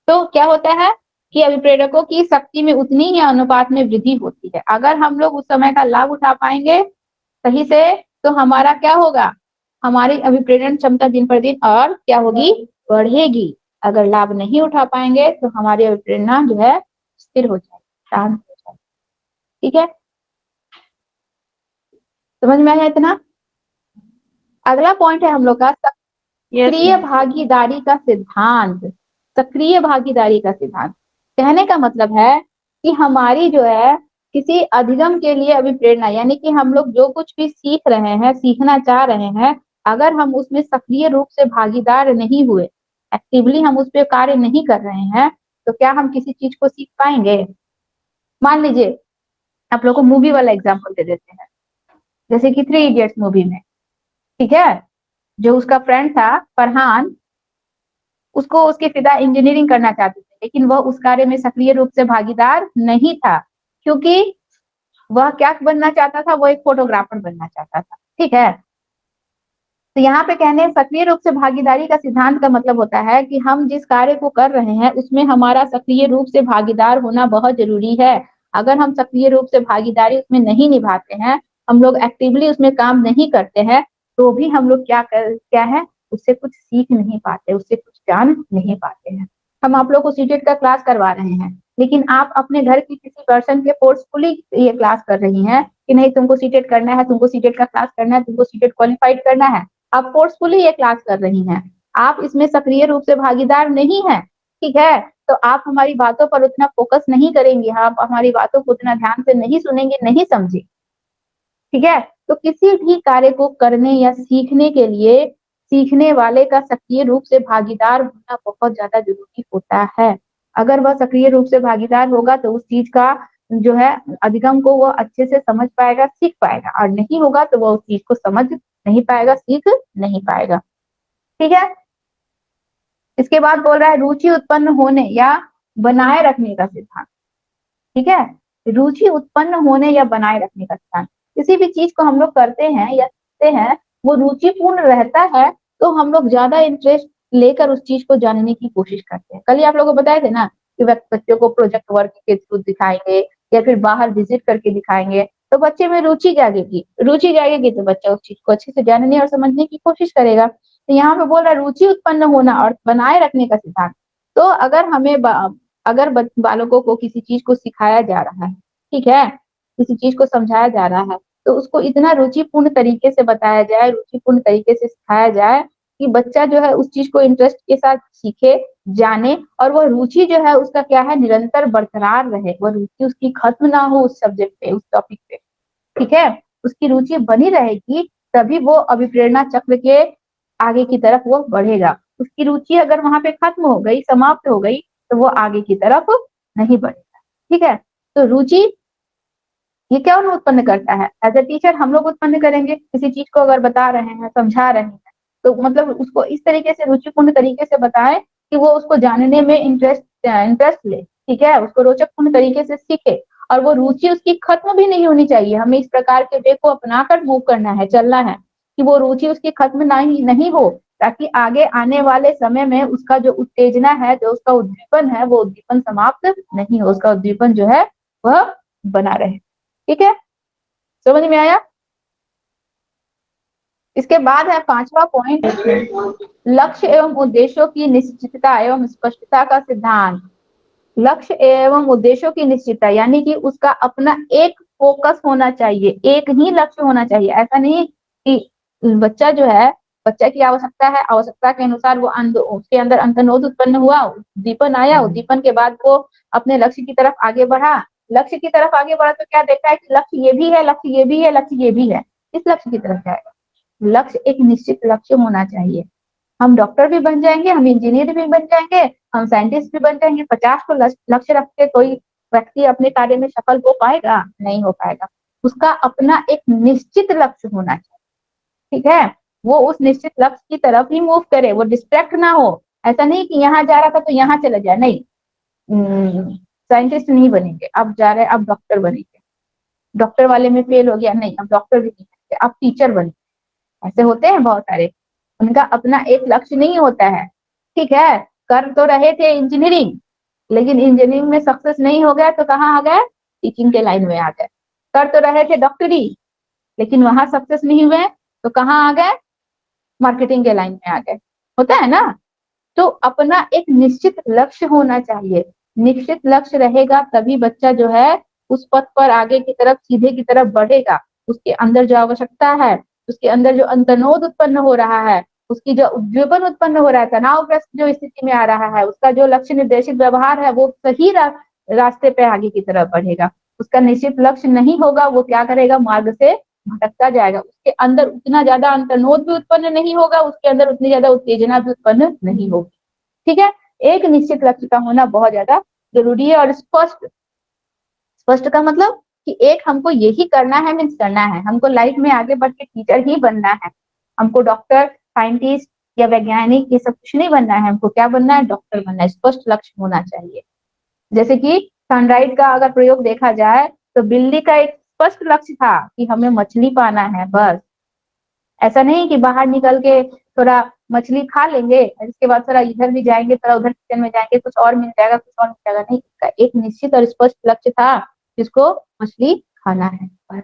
तो क्या होता है कि अभिप्रेरकों की शक्ति में उतनी ही अनुपात में वृद्धि होती है। अगर हम लोग उस समय का लाभ उठा पाएंगे सही से, तो हमारा क्या होगा? हमारी अभिप्रेरण क्षमता दिन पर दिन और क्या होगी? बढ़ेगी। अगर लाभ नहीं उठा पाएंगे तो हमारी अभिप्रेरणा जो है स्थिर हो जाएगी, शांत हो जाएगी, ठीक है। समझ में आया इतना? अगला पॉइंट है हम लोग का यस सक्रिय मैम। भागीदारी का सिद्धांत, सक्रिय भागीदारी का सिद्धांत कहने का मतलब है कि हमारी जो है किसी अधिगम के लिए अभिप्रेरणा, यानी कि हम लोग जो कुछ भी सीख रहे हैं, सीखना चाह रहे हैं, अगर हम उसमें सक्रिय रूप से भागीदार नहीं हुए, एक्टिवली हम उस पर कार्य नहीं कर रहे हैं, तो क्या हम किसी चीज को सीख पाएंगे? मान लीजिए आप लोग को मूवी वाला एग्जाम्पल दे देते हैं, जैसे कि 3 इडियट्स मूवी में, ठीक है, जो उसका फ्रेंड था फरहान, उसको उसके पिता इंजीनियरिंग करना चाहते थे, लेकिन वह उस कार्य में सक्रिय रूप से भागीदार नहीं था, क्योंकि वह क्या बनना चाहता था, वो एक फोटोग्राफर बनना चाहता था, ठीक है। तो यहाँ पे कहने सक्रिय रूप से भागीदारी का सिद्धांत का मतलब होता है कि हम जिस कार्य को कर रहे हैं उसमें हमारा सक्रिय रूप से भागीदार होना बहुत जरूरी है। अगर हम सक्रिय रूप से भागीदारी उसमें नहीं निभाते हैं, हम लोग एक्टिवली उसमें काम नहीं करते हैं, तो भी हम लोग क्या है, उससे कुछ सीख नहीं पाते, उससे कुछ जान नहीं पाते हैं। हम आप लोग को सीटेट का क्लास करवा रहे हैं, लेकिन आप अपने घर की किसी पर्सन के फोर्सफुली ये क्लास कर रही हैं कि नहीं तुमको सीटेट करना है, तुमको सीटेट का क्लास करना है, तुमको सीटेट क्वालिफाइड करना है, आप फोर्सफुली ये क्लास कर रही हैं, आप इसमें सक्रिय रूप से भागीदार नहीं है, ठीक है। तो आप हमारी बातों पर उतना फोकस नहीं करेंगे, आप हमारी बातों को उतना ध्यान से नहीं सुनेंगे, नहीं समझे, ठीक है। तो किसी भी कार्य को करने या सीखने के लिए सीखने वाले का सक्रिय रूप से भागीदार होना बहुत ज्यादा जरूरी होता है। अगर वह सक्रिय रूप से भागीदार होगा तो उस चीज का जो है अधिगम को वह अच्छे से समझ पाएगा, सीख पाएगा, और नहीं होगा तो वह उस चीज को समझ नहीं पाएगा, सीख नहीं पाएगा, ठीक है। इसके बाद बोल रहा है रुचि उत्पन्न होने या बनाए रखने का सिद्धांत, ठीक है। रुचि उत्पन्न होने या बनाए रखने का सिद्धांत, किसी भी चीज को हम लोग करते हैं या सीखते हैं, वो रुचिपूर्ण रहता है तो हम लोग ज्यादा इंटरेस्ट लेकर उस चीज को जानने की कोशिश करते हैं। कल ही आप लोगों को बताए थे ना कि बच्चों को प्रोजेक्ट वर्क के थ्रू दिखाएंगे या फिर बाहर विजिट करके दिखाएंगे, तो बच्चे में रुचि जागेगी, रुचि जागेगी तो बच्चा उस चीज को अच्छे से जानने और समझने की कोशिश करेगा। तो यहाँ पे बोल रहा है रुचि उत्पन्न होना और बनाए रखने का सिद्धांत। तो अगर हमें अगर बालकों को किसी चीज को सिखाया जा रहा है, ठीक है, किसी चीज को समझाया जा रहा है, तो उसको इतना रुचिपूर्ण तरीके से बताया जाए, रुचिपूर्ण तरीके से सिखाया जाए कि बच्चा जो है उस चीज को इंटरेस्ट के साथ सीखे, जाने, और वह रुचि जो है उसका क्या है, निरंतर बरकरार रहे, वह रुचि उसकी खत्म ना हो उस सब्जेक्ट पे, उस टॉपिक पे, ठीक है, उसकी रुचि बनी रहेगी, तभी वो अभिप्रेरणा चक्र के आगे की तरफ वो बढ़ेगा। उसकी रुचि अगर वहां पे खत्म हो गई, समाप्त हो गई, तो वो आगे की तरफ नहीं बढ़ेगा, ठीक है। तो रुचि ये क्या उत्पन्न करता है, एज ए टीचर हम लोग उत्पन्न करेंगे, किसी चीज को अगर बता रहे हैं, समझा रहे हैं, तो मतलब उसको इस तरीके से रुचिपूर्ण तरीके से बताएं कि वो उसको जानने में इंटरेस्ट ले, ठीक है, उसको रोचकपूर्ण तरीके से सीखे, और वो रुचि उसकी खत्म भी नहीं होनी चाहिए। हमें इस प्रकार के वे को अपनाकर मूव करना है, चलना है, कि वो रुचि उसकी खत्म नहीं हो, ताकि आगे आने वाले समय में उसका जो उत्तेजना है, जो उसका उद्दीपन है, वो उद्दीपन समाप्त नहीं हो, उसका उद्दीपन जो है वह बना रहे, ठीक है, समझ में आया। इसके बाद है 5वां पॉइंट, लक्ष्य एवं उद्देश्यों की निश्चितता एवं स्पष्टता का सिद्धांत। लक्ष्य एवं उद्देश्यों की निश्चितता यानी कि उसका अपना एक फोकस होना चाहिए, एक ही लक्ष्य होना चाहिए। ऐसा नहीं कि बच्चा जो है, बच्चा की आवश्यकता है, आवश्यकता के अनुसार वो उसके अंदर अंतर्नोद उत्पन्न हुआ, उद्दीपन आया, उद्दीपन के बाद वो अपने लक्ष्य की तरफ आगे बढ़ा, लक्ष्य की तरफ आगे बढ़ा तो क्या देखता है कि लक्ष्य ये भी है, लक्ष्य ये भी है, लक्ष्य ये भी है, इस लक्ष्य की तरफ जाएगा। लक्ष्य एक निश्चित लक्ष्य होना चाहिए। हम डॉक्टर भी बन जाएंगे, हम इंजीनियर भी बन जाएंगे, हम साइंटिस्ट भी बन जाएंगे, 50 को लक्ष्य रख के कोई व्यक्ति अपने कार्य में सफल हो पाएगा? नहीं हो पाएगा। उसका अपना एक निश्चित लक्ष्य होना चाहिए, ठीक है, वो उस निश्चित लक्ष्य की तरफ ही मूव करे, वो डिस्ट्रैक्ट ना हो। ऐसा नहीं कि यहाँ जा रहा था तो यहाँ चला जाए, नहीं, साइंटिस्ट नहीं बनेंगे, अब जा रहे अब डॉक्टर बनेंगे, डॉक्टर वाले में फेल हो गया, नहीं अब डॉक्टर भी नहीं बनेंगे, अब टीचर बनेंगे। ऐसे होते हैं बहुत सारे, उनका अपना एक लक्ष्य नहीं होता है, ठीक है। कर तो रहे थे इंजीनियरिंग, लेकिन इंजीनियरिंग में सक्सेस नहीं हो गया तो कहाँ आ गए, टीचिंग के लाइन में आ गए। कर तो रहे थे डॉक्टरी, लेकिन वहां सक्सेस नहीं हुए तो कहाँ आ गए, मार्केटिंग के लाइन में आ गए। होता है ना। तो अपना एक निश्चित लक्ष्य होना चाहिए, निश्चित लक्ष्य रहेगा तभी बच्चा जो है उस पथ पर आगे की तरफ, सीधे की तरफ बढ़ेगा। उसके अंदर जो आवश्यकता है, उसके अंदर जो अंतर्नोद उत्पन्न हो रहा है, उसकी जो उद्दीपन उत्पन्न हो रहा है, तनावग्रस्त जो स्थिति में आ रहा है, उसका जो लक्ष्य निर्देशित व्यवहार है वो सही रास्ते पे आगे की तरफ बढ़ेगा। उसका निश्चित लक्ष्य नहीं होगा, वो क्या करेगा, मार्ग से भटकता जाएगा। उसके अंदर उतना ज्यादा अंतर्नोद भी उत्पन्न नहीं होगा, उसके अंदर उतनी ज्यादा उत्तेजना भी उत्पन्न नहीं होगी। ठीक है, एक निश्चित लक्ष्य का होना बहुत ज्यादा जरूरी है। और स्पष्ट, स्पष्ट का मतलब कि एक हमको यही करना है, मीन्स करना है, हमको लाइफ में आगे बढ़ के टीचर ही बनना है, हमको डॉक्टर, साइंटिस्ट या वैज्ञानिक ये सब कुछ नहीं बनना है, हमको क्या बनना है, डॉक्टर बनना है। स्पष्ट लक्ष्य होना चाहिए। जैसे कि सनराइज का अगर प्रयोग देखा जाए तो बिल्ली का एक स्पष्ट लक्ष्य था कि हमें मछली पाना है, बस। ऐसा नहीं कि बाहर निकल के थोड़ा मछली खा लेंगे, इसके बाद थोड़ा इधर भी जाएंगे, थोड़ा उधर किचन में जाएंगे, कुछ और मिल जाएगा, कुछ और मिल जाएगा, नहीं। इसका एक निश्चित और स्पष्ट लक्ष्य था, जिसको मछली खाना है, बस।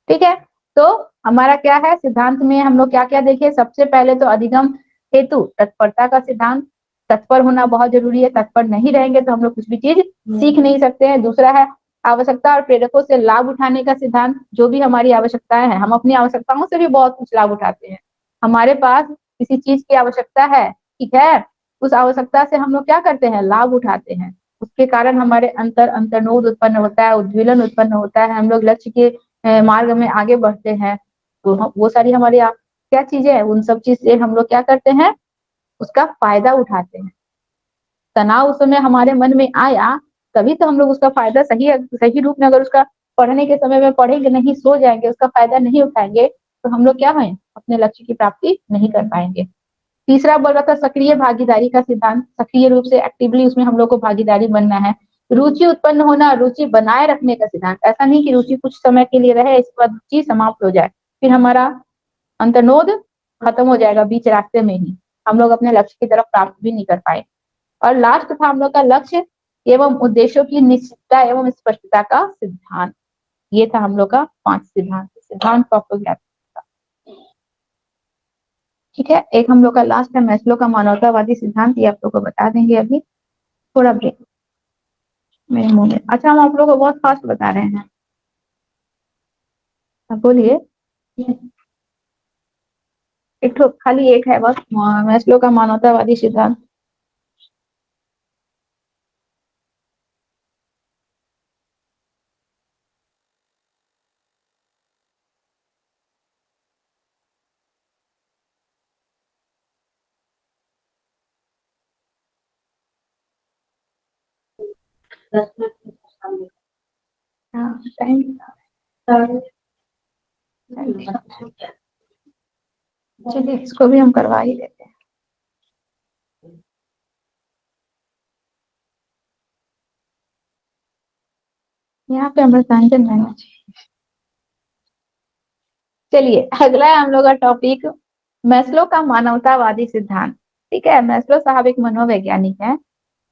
ठीक है, तो हमारा क्या है सिद्धांत में, हम लोग क्या क्या देखे। सबसे पहले तो अधिगम हेतु तत्परता का सिद्धांत, तत्पर होना बहुत जरूरी है, तत्पर नहीं रहेंगे तो हम लोग कुछ भी चीज सीख नहीं सकते हैं। दूसरा है आवश्यकता और प्रेरकों से लाभ उठाने का सिद्धांत, जो भी हमारी आवश्यकताएं हैं, हम अपनी आवश्यकताओं से भी बहुत कुछ लाभ उठाते हैं। हमारे पास किसी चीज की आवश्यकता है, ठीक है, उस आवश्यकता से हम लोग क्या करते हैं, लाभ उठाते हैं। उसके कारण हमारे अंतर्नोद उत्पन्न होता है, उद्वेलन उत्पन्न होता है, हम लोग लक्ष्य के मार्ग में आगे बढ़ते हैं। तो वो सारी हमारी क्या चीजें हैं, उन सब चीज से हम लोग क्या करते हैं, उसका फायदा उठाते हैं। तनाव उस समय हमारे मन में आया, तभी तो हम लोग उसका फायदा सही सही रूप में, अगर उसका पढ़ने के समय में पढ़ेंगे नहीं, सो जाएंगे, उसका फायदा नहीं उठाएंगे, तो हम लोग क्या है, अपने लक्ष्य की प्राप्ति नहीं कर पाएंगे। तीसरा बोल रहा था सक्रिय भागीदारी का सिद्धांत, सक्रिय रूप से एक्टिवली उसमें हम लोग को भागीदारी बनना है। रुचि उत्पन्न होना, रुचि बनाए रखने का सिद्धांत, ऐसा नहीं कि रुचि कुछ समय के लिए रहे, इसके बाद रुचि समाप्त हो जाए, फिर हमारा अंतर्नोद खत्म हो जाएगा बीच रास्ते में ही, हम लोग अपने लक्ष्य की तरफ प्राप्त भी नहीं कर पाए। और लास्ट था हम लोग का लक्ष्य एवं उद्देश्यों की निश्चितता एवं स्पष्टता का सिद्धांत। ये था हम लोग का 5 सिद्धांत, सिद्धांत को आपको ज्ञात। ठीक है, एक हम लोग का लास्ट है मैस्लो का मानवतावादी सिद्धांत, ये आप लोग को बता देंगे अभी, थोड़ा ब्रेक मेरे मुंह में। अच्छा, हम आप लोग को बहुत फास्ट बता रहे हैं, आप बोलिए। एक तो खाली एक है बस, मैस्लो का मानवतावादी सिद्धांत। हाँ, टाइम चलिए इसको भी हम करवा ही देते हैं। यहाँ पे अमृतांजन रहना चाहिए। चलिए अगला है हम लोग का टॉपिक मैस्लो का मानवतावादी सिद्धांत। ठीक है, मैस्लो साहब एक मनोवैज्ञानिक है,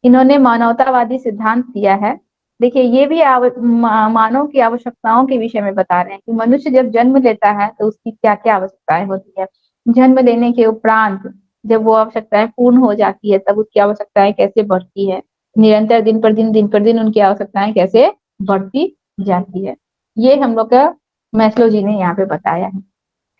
इन्होंने मानवतावादी सिद्धांत दिया है। देखिए ये भी मानव की आवश्यकताओं के विषय में बता रहे हैं कि मनुष्य जब जन्म लेता है तो उसकी क्या क्या आवश्यकताएं होती है, जन्म लेने के उपरांत जब वो आवश्यकताएं पूर्ण हो जाती है तब उसकी आवश्यकताएं कैसे बढ़ती है, निरंतर दिन पर दिन उनकी आवश्यकताएं कैसे बढ़ती जाती है, ये हम लोग का मैस्लो जी ने यहाँ पे बताया है।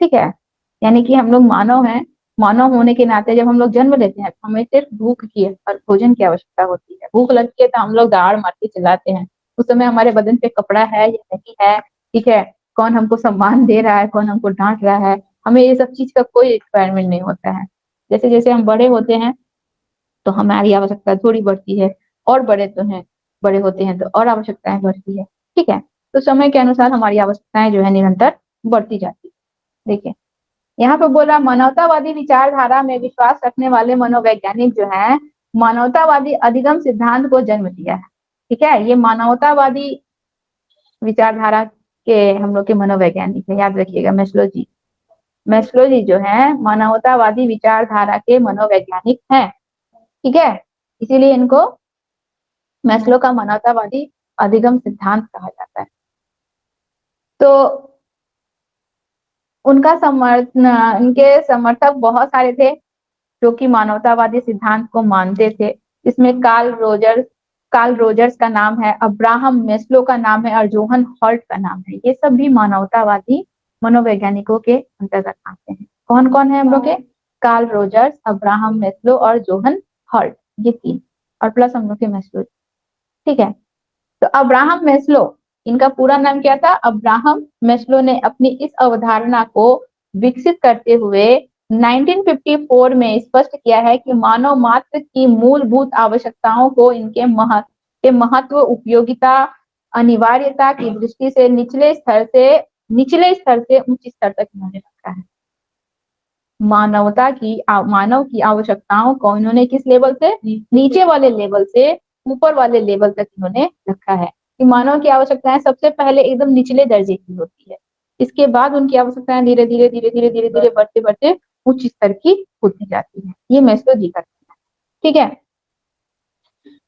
ठीक है, यानी कि हम लोग मानव हैं, मानव होने के नाते जब हम लोग जन्म लेते हैं तो हमें सिर्फ भूख की और भोजन की आवश्यकता होती है। भूख लगती है तो हम लोग दाड़ मार के चिल्लाते हैं, उस समय हमारे बदन पे कपड़ा है या नहीं है, ठीक है, कौन हमको सम्मान दे रहा है, कौन हमको डांट रहा है, हमें ये सब चीज का कोई रिक्वायरमेंट नहीं होता है। जैसे जैसे हम बड़े होते हैं तो हमारी आवश्यकता थोड़ी बढ़ती है, और बड़े तो हैं, बड़े होते हैं तो और आवश्यकताएं बढ़ती है। ठीक है, तो समय के अनुसार हमारी आवश्यकताएं जो है निरंतर बढ़ती जाती है। देखिए यहाँ पे बोला मानवतावादी विचारधारा में विश्वास रखने वाले मनोवैज्ञानिक जो है मानवतावादी अधिगम सिद्धांत को जन्म दिया है। ठीक है, ये मानवतावादी विचारधारा के हम लोग के मनोवैज्ञानिक है, याद रखिएगा मैस्लो जी। मैस्लो जी जो है मानवतावादी विचारधारा के मनोवैज्ञानिक हैं। ठीक है, इसीलिए इनको मैस्लो का मानवतावादी अधिगम सिद्धांत कहा जाता है। तो उनका समर्थन, उनके समर्थक बहुत सारे थे जो कि मानवतावादी सिद्धांत को मानते थे। इसमें कार्ल रोजर्स का नाम है, अब्राहम मेस्लो का नाम है और जोहन हॉल्ट का नाम है। ये सब भी मानवतावादी मनोवैज्ञानिकों के अंतर्गत आते हैं। कौन कौन है हम लोग के, कार्ल रोजर्स, अब्राहम मैस्लो और जोहन हर्ट, ये 3 और प्लस हम लोग के मैस्लो। ठीक है, तो अब्राहम मैस्लो, इनका पूरा नाम क्या था? अब्राहम मैस्लो ने अपनी इस अवधारणा को विकसित करते हुए 1954 में स्पष्ट किया है कि मानव मात्र की मूलभूत आवश्यकताओं को इनके महत्व, उपयोगिता, अनिवार्यता की दृष्टि से निचले स्तर से उच्च स्तर तक इन्होंने रखा है। मानव की आवश्यकताओं को इन्होंने किस लेवल से? नीचे वाले लेवल से ऊपर वाले लेवल तक इन्होंने रखा है कि मानव की आवश्यकताएं सबसे पहले एकदम निचले दर्जे की होती है, इसके बाद उनकी आवश्यकताएं धीरे धीरे बढ़ते बढ़ते उच्च स्तर की होती जाती है। ये मैस्लो जी का कहना है। ठीक है,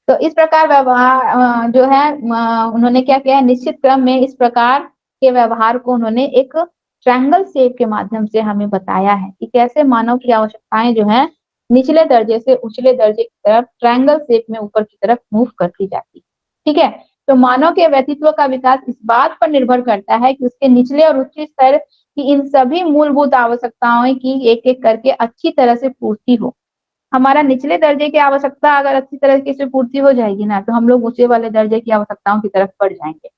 तो इस प्रकार व्यवहार जो है उन्होंने क्या किया है? निश्चित क्रम में इस प्रकार के व्यवहार को उन्होंने एक ट्रायंगल शेप के माध्यम से हमें बताया है कि कैसे मानव की आवश्यकताएं जो है निचले दर्जे से उचले दर्जे की तरफ ट्रायंगल शेप में ऊपर की तरफ मूव करती जाती है। ठीक है, तो मानव के व्यक्तित्व का विकास इस बात पर निर्भर करता है कि उसके निचले और उच्च स्तर की इन सभी मूलभूत आवश्यकताओं की एक एक करके अच्छी तरह से पूर्ति हो। हमारा निचले दर्जे की आवश्यकता अगर अच्छी तरीके से पूर्ति हो जाएगी ना, तो हम लोग ऊंचे वाले दर्जे की आवश्यकताओं की तरफ बढ़ जाएंगे।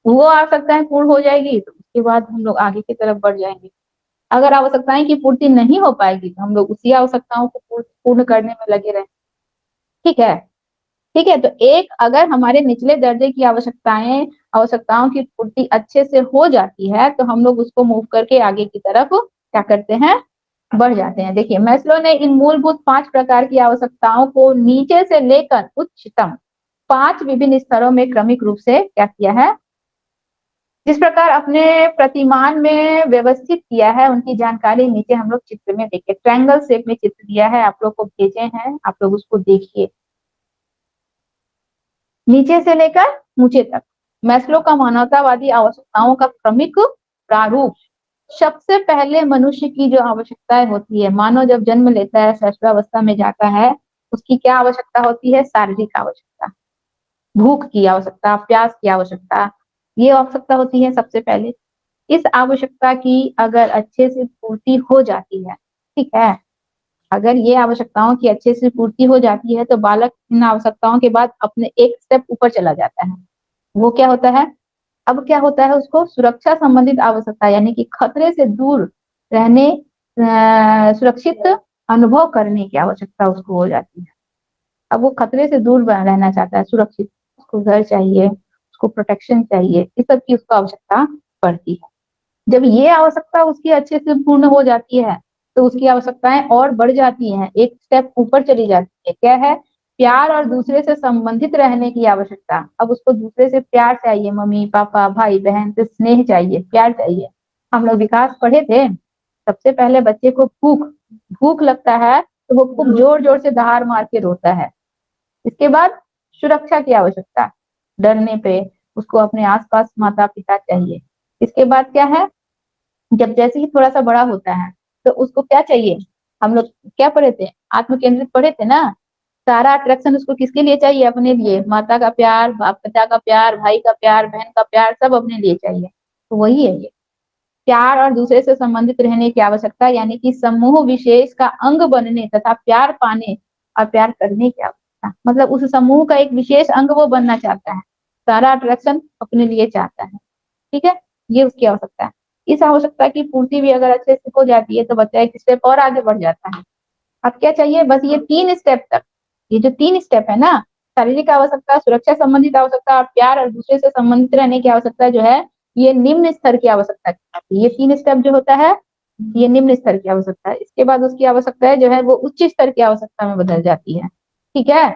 वो आवश्यकताएं पूर्ण हो जाएगी तो उसके बाद हम लोग आगे की तरफ बढ़ जाएंगे। अगर आवश्यकताएं की पूर्ति नहीं हो पाएगी तो हम लोग उसी आवश्यकताओं को पूर्ण करने में लगे रहें। ठीक है, ठीक है, तो एक अगर हमारे निचले दर्जे की आवश्यकताओं की पूर्ति अच्छे से हो जाती है तो हम लोग उसको मूव करके आगे की तरफ क्या करते हैं? बढ़ जाते हैं। देखिए, मैस्लो ने इन मूलभूत 5 प्रकार की आवश्यकताओं को नीचे से लेकर उच्चतम 5 विभिन्न स्तरों में क्रमिक रूप से क्या किया है? जिस प्रकार अपने प्रतिमान में व्यवस्थित किया है, उनकी जानकारी नीचे हम लोग चित्र में देखिए, ट्रायंगल शेप में चित्र दिया है, आप लोग को भेजे हैं, आप लोग उसको देखिए। नीचे से लेकर ऊंचे तक मैस्लो का मानवतावादी आवश्यकताओं का क्रमिक प्रारूप। सबसे पहले मनुष्य की जो आवश्यकताएं होती है, मानव जब जन्म लेता है, शैशवावस्था में जाता है, उसकी क्या आवश्यकता होती है? शारीरिक आवश्यकता, भूख की आवश्यकता, प्यास की आवश्यकता, ये आवश्यकता होती है सबसे पहले। इस आवश्यकता की अगर अच्छे से पूर्ति हो जाती है, ठीक है, अगर ये आवश्यकताओं की अच्छे से पूर्ति हो जाती है तो बालक इन आवश्यकताओं के बाद अपने एक स्टेप ऊपर चला जाता है। वो क्या होता है? अब क्या होता है? उसको सुरक्षा संबंधित आवश्यकता, यानी कि खतरे से दूर रहने, सुरक्षित अनुभव करने की आवश्यकता उसको हो जाती है। अब वो खतरे से दूर रहना चाहता है, सुरक्षित, उसको घर चाहिए, उसको प्रोटेक्शन चाहिए, इस सब की उसको आवश्यकता पड़ती है। जब ये आवश्यकता उसकी अच्छे से पूर्ण हो जाती है तो उसकी आवश्यकताएं और बढ़ जाती हैं, एक स्टेप ऊपर चली जाती है। क्या है? प्यार और दूसरे से संबंधित रहने की आवश्यकता। अब उसको दूसरे से प्यार चाहिए, मम्मी पापा भाई बहन से स्नेह चाहिए, प्यार चाहिए। हम लोग विकास पढ़े थे, सबसे पहले बच्चे को भूख लगता है तो वो खूब जोर जोर से दहाड़ मार के रोता है। इसके बाद सुरक्षा की आवश्यकता, डरने पे उसको अपने आसपास माता पिता चाहिए। इसके बाद क्या है? जब जैसे ही थोड़ा सा बड़ा होता है तो उसको क्या चाहिए? हम लोग क्या पढ़े थे? आत्म केंद्रित पढ़े थे ना। सारा अट्रैक्शन उसको किसके लिए चाहिए? अपने लिए। माता का प्यार, बाप पिता का प्यार, भाई का प्यार, बहन का प्यार, सब अपने लिए चाहिए। तो वही है ये प्यार और दूसरे से संबंधित रहने की आवश्यकता, यानी कि समूह विशेष का अंग बनने तथा प्यार पाने और प्यार करने की आवश्यकता। मतलब उस समूह का एक विशेष अंग वो बनना चाहता है, सारा अट्रैक्शन अपने लिए चाहता है। ठीक है, ये उसकी आवश्यकता है। इस आवश्यकता की पूर्ति भी अगर अच्छे से हो जाती है तो बच्चा एक स्टेप और आगे बढ़ जाता है। अब क्या चाहिए? बस ये 3 स्टेप तक, ये जो 3 स्टेप है ना, शारीरिक आवश्यकता, सुरक्षा संबंधित आवश्यकता और प्यार और दूसरे से संबंधित रहने की आवश्यकता जो है, ये निम्न स्तर की आवश्यकता कहलाती है। ये 3 स्टेप जो होता है, ये निम्न स्तर की आवश्यकता है। इसके बाद उसकी आवश्यकताएं जो है वो उच्च स्तर की आवश्यकता में बदल जाती है। ठीक है,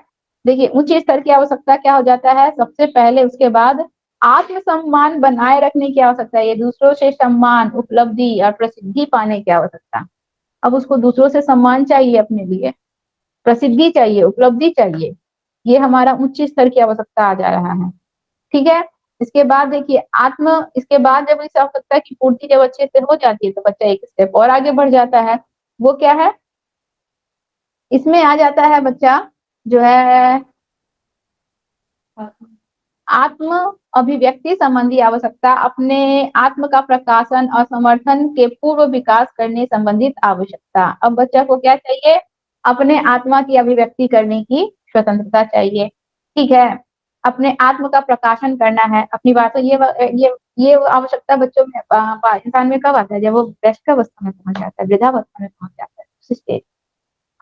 देखिए उच्च स्तर की आवश्यकता क्या हो जाता है? सबसे पहले उसके बाद आत्मसम्मान बनाए रखने की आवश्यकता है। ये दूसरों से सम्मान, उपलब्धि और प्रसिद्धि पाने की आवश्यकता। अब उसको दूसरों से सम्मान चाहिए, अपने लिए प्रसिद्धि चाहिए, उपलब्धि चाहिए। ये हमारा उच्च स्तर की आवश्यकता आ जा रहा है। ठीक है, इसके बाद देखिए इसके बाद जब इस आवश्यकता की पूर्ति जब अच्छे से हो जाती है तो बच्चा एक स्टेप और आगे बढ़ जाता है। वो क्या है? इसमें आ जाता है बच्चा जो है आत्म अभिव्यक्ति संबंधी आवश्यकता, अपने आत्म का प्रकाशन और समर्थन के पूर्व विकास करने संबंधित आवश्यकता। अब बच्चा को क्या चाहिए? अपने आत्मा की अभिव्यक्ति करने की स्वतंत्रता चाहिए। ठीक है, अपने आत्म का प्रकाशन करना है अपनी बातों। ये आवश्यकता बच्चों में इंसान में कब आता है? जब वो वृद्धावस्था में पहुंच जाता है, वृद्धावस्था में पहुंच जाता है, उस स्टेज।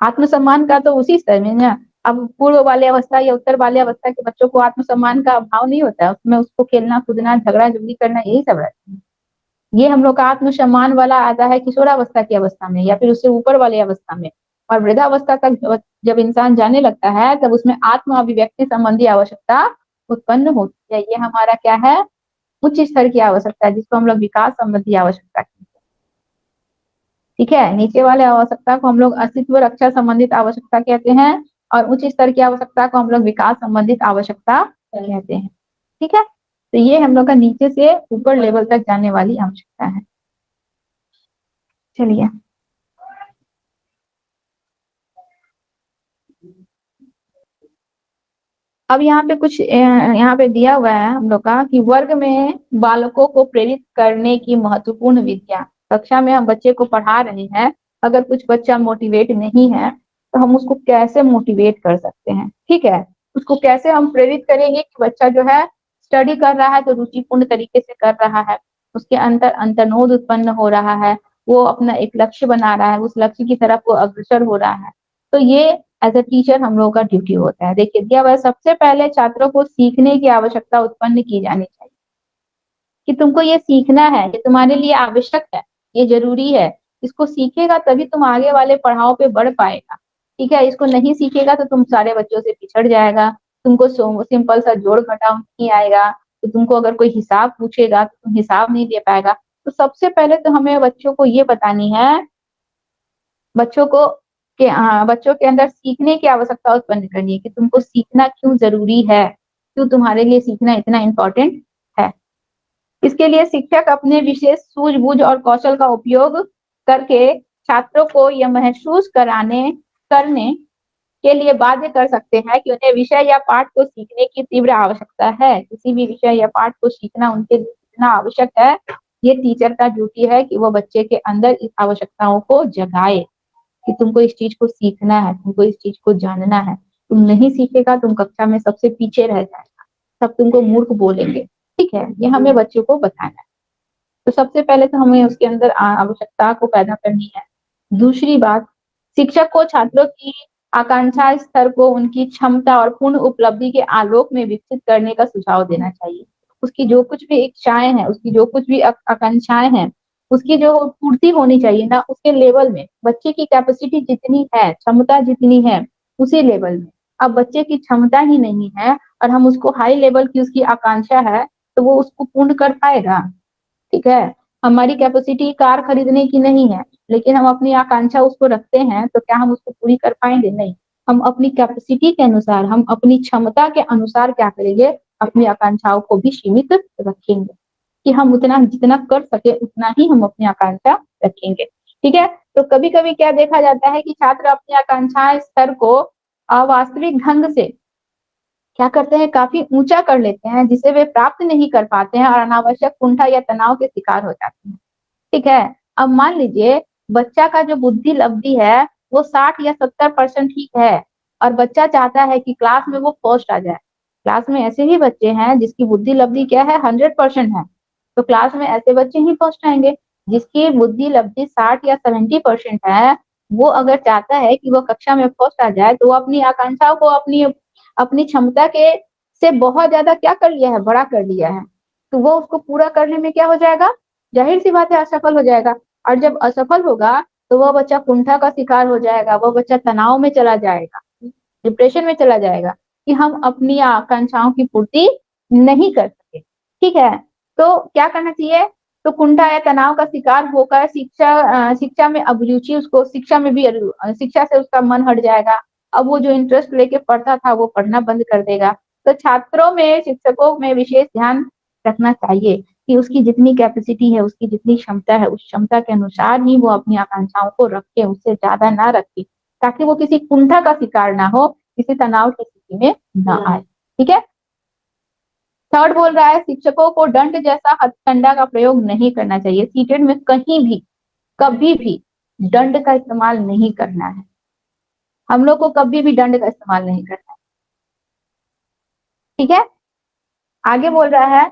आत्मसम्मान का तो उसी स्तर में ना। अब पूर्व वाले अवस्था या उत्तर वाले अवस्था के बच्चों को आत्मसम्मान का अभाव नहीं होता है, उसमें उसको खेलना कूदना झगड़ा झुगड़ी करना यही सब रहता है। ये हम लोग का आत्मसम्मान वाला आता है किशोरावस्था की अवस्था में या फिर उससे ऊपर वाले अवस्था में। और वृद्धावस्था तक जब इंसान जाने लगता है तब उसमें आत्म अभिव्यक्ति संबंधी आवश्यकता उत्पन्न होती है। ये हमारा क्या है? उच्च स्तर की आवश्यकता है, जिसको हम लोग विकास संबंधी आवश्यकता कहते हैं। ठीक है, नीचे वाले आवश्यकता को हम लोग अस्तित्व रक्षा संबंधित आवश्यकता कहते हैं और उच्च स्तर की आवश्यकता को हम लोग विकास संबंधित आवश्यकता कहते हैं। ठीक है, तो ये हम लोग का नीचे से ऊपर लेवल तक जाने वाली आवश्यकता है। चलिए, अब यहाँ पे कुछ यहाँ पे दिया हुआ है हम लोग का कि वर्ग में बालकों को प्रेरित करने की महत्वपूर्ण विधियां। कक्षा में हम बच्चे को पढ़ा रहे हैं, अगर कुछ बच्चा मोटिवेट नहीं है तो हम उसको कैसे मोटिवेट कर सकते हैं? ठीक है, उसको कैसे हम प्रेरित करेंगे कि बच्चा जो है स्टडी कर रहा है तो रुचिपूर्ण तरीके से कर रहा है, उसके अंतर अंतर्नोद उत्पन्न हो रहा है, वो अपना एक लक्ष्य बना रहा है, उस लक्ष्य की तरफ वो अग्रसर हो रहा है। तो ये एज अ टीचर हम लोगों का ड्यूटी होता है। देखिए दिया हुआ सबसे पहले छात्रों को सीखने की आवश्यकता उत्पन्न की जानी चाहिए कि तुमको ये सीखना है, ये तुम्हारे लिए आवश्यक है, ये जरूरी है। इसको सीखेगा तभी तुम आगे वाले पड़ाव पे बढ़ पाएगा। ठीक है, इसको नहीं सीखेगा तो तुम सारे बच्चों से पिछड़ जाएगा, तुमको सिंपल सा जोड़ घटाव नहीं आएगा, तो तुमको अगर कोई हिसाब पूछेगा तो तुम हिसाब नहीं दे पाएगा। तो सबसे पहले तो हमें बच्चों को ये बतानी है, बच्चों को बच्चों के अंदर सीखने की आवश्यकता उत्पन्न करनी है कि तुमको सीखना क्यों जरूरी है, क्यों तुम्हारे लिए सीखना इतना इम्पोर्टेंट है। इसके लिए शिक्षक अपने विशेष सूझबूझ और कौशल का उपयोग करके छात्रों को यह महसूस करने के लिए बाध्य कर सकते हैं कि उन्हें विषय या पाठ को सीखने की तीव्र आवश्यकता है। किसी भी विषय या पाठ को सीखना उनके लिए कितना आवश्यक है, ये टीचर का ड्यूटी है कि वो बच्चे के अंदर इस आवश्यकताओं को जगाए कि तुमको इस चीज को सीखना है, तुमको इस चीज को जानना है। तुम नहीं सीखेगा, तुम कक्षा में सबसे पीछे रह जाएगा, सब तुमको मूर्ख बोलेंगे। ठीक है, ये हमें बच्चों को बताना है। तो सबसे पहले तो हमें उसके अंदर आवश्यकता को पैदा करनी है। दूसरी बात, शिक्षक को छात्रों की आकांक्षा स्तर को उनकी क्षमता और पूर्ण उपलब्धि के आलोक में विकसित करने का सुझाव देना चाहिए। उसकी जो कुछ भी इच्छाएं हैं, उसकी जो कुछ भी आकांक्षाएं हैं, उसकी जो पूर्ति होनी चाहिए ना, उसके लेवल में। बच्चे की कैपेसिटी जितनी है, क्षमता जितनी है, उसी लेवल में। अब बच्चे की क्षमता ही नहीं है और हम उसको हाई लेवल की उसकी आकांक्षा है, तो वो उसको पूर्ण कर पाएगा? ठीक है, हमारी कैपेसिटी कार खरीदने की नहीं है, लेकिन हम अपनी आकांक्षा उसको रखते हैं, तो क्या हम उसको पूरी कर पाएंगे? नहीं। हम अपनी कैपेसिटी के अनुसार, हम अपनी क्षमता के अनुसार क्या करेंगे? अपनी आकांक्षाओं को भी सीमित रखेंगे कि हम उतना जितना कर सके उतना ही हम अपनी आकांक्षा रखेंगे। ठीक है, तो कभी कभी क्या देखा जाता है कि छात्र अपनी आकांक्षाएं स्तर को अवास्तविक ढंग से क्या करते हैं, काफी ऊंचा कर लेते हैं, जिसे वे प्राप्त नहीं कर पाते हैं और अनावश्यक कुंठा या तनाव के शिकार हो जाते हैं। ठीक है, अब मान लीजिए बच्चा का जो बुद्धि लब्धि है वो 60 या 70% ठीक है और बच्चा चाहता है कि क्लास में वो फर्स्ट आ जाए। क्लास में ऐसे ही बच्चे हैं जिसकी बुद्धि लब्धि क्या है, 100% है, तो क्लास में ऐसे बच्चे ही फर्स्ट आएंगे। जिसकी बुद्धि लब्धि 60 या 70% है, वो अगर चाहता है कि वो कक्षा में फर्स्ट आ जाए, तो वो अपनी आकांक्षाओं को अपनी अपनी क्षमता के से बहुत ज्यादा क्या कर लिया है, बड़ा कर लिया है। तो वो उसको पूरा करने में क्या हो जाएगा, जाहिर सी बात है असफल हो जाएगा। और जब असफल होगा तो वह बच्चा कुंठा का शिकार हो जाएगा, वो बच्चा तनाव में चला जाएगा, डिप्रेशन में चला जाएगा कि हम अपनी आकांक्षाओं की पूर्ति नहीं कर सके। ठीक है, तो क्या करना चाहिए? तो कुंठा या तनाव का शिकार होकर शिक्षा में अभिरुचि, उसको शिक्षा में भी शिक्षा से उसका मन हट जाएगा। अब वो जो इंटरेस्ट लेके पढ़ता था वो पढ़ना बंद कर देगा। तो छात्रों में, शिक्षकों में विशेष ध्यान रखना चाहिए कि उसकी जितनी कैपेसिटी है, उसकी जितनी क्षमता है, उस क्षमता के अनुसार ही वो अपनी आकांक्षाओं को रखे, उससे ज्यादा ना रखे, ताकि वो किसी कुंठा का शिकार ना हो, किसी तनाव की स्थिति में ना आए। ठीक है, थर्ड बोल रहा है शिक्षकों को दंड जैसा हथकंडा का प्रयोग नहीं करना चाहिए। सीटेट में कहीं भी कभी भी दंड का इस्तेमाल नहीं करना है। हम लोग को कभी भी दंड का इस्तेमाल नहीं करना है, ठीक है। आगे बोल रहा है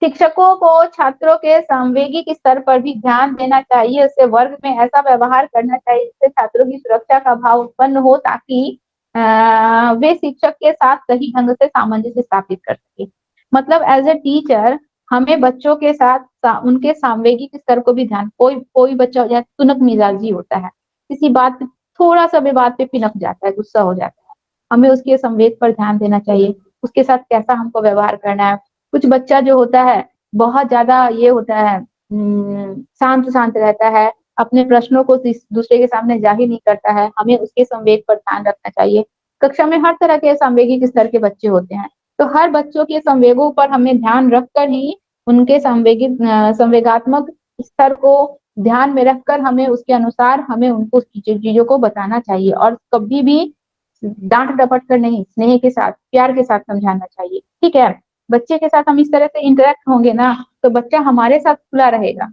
शिक्षकों को छात्रों के सांवेगिक स्तर पर भी ध्यान देना चाहिए। उससे वर्ग में ऐसा व्यवहार करना चाहिए जिससे छात्रों की सुरक्षा का भाव उत्पन्न हो, ताकि वे शिक्षक के साथ सही ढंग से सामंजस्य स्थापित कर सके। मतलब एज ए टीचर हमें बच्चों के साथ उनके सांवेगिक स्तर को भी ध्यान, कोई बच्चा तुनक मिजाजी होता है, किसी बात थोड़ा सा भी बात पे पिनक जाता है, गुस्सा हो जाता है, हमें उसके संवेग पर ध्यान देना चाहिए, उसके साथ कैसा हमको व्यवहार करना है। कुछ बच्चा जो होता है बहुत ज्यादा ये होता है, शांत शांत रहता है, अपने प्रश्नों को दूसरे के सामने जाहिर नहीं करता है, हमें उसके संवेग पर ध्यान रखना चाहिए। कक्षा में हर तरह के सांवेगिक स्तर के बच्चे होते हैं, तो हर बच्चों के संवेगों पर हमें ध्यान रखकर ही उनके संवेगात्मक स्तर को ध्यान में रखकर हमें उसके अनुसार हमें उनको चीजों को बताना चाहिए, और कभी भी डांट डपट कर नहीं, स्नेह के साथ प्यार के साथ समझाना चाहिए, ठीक है। बच्चे के साथ हम इस तरह से इंटरेक्ट होंगे ना तो बच्चा हमारे साथ खुला रहेगा,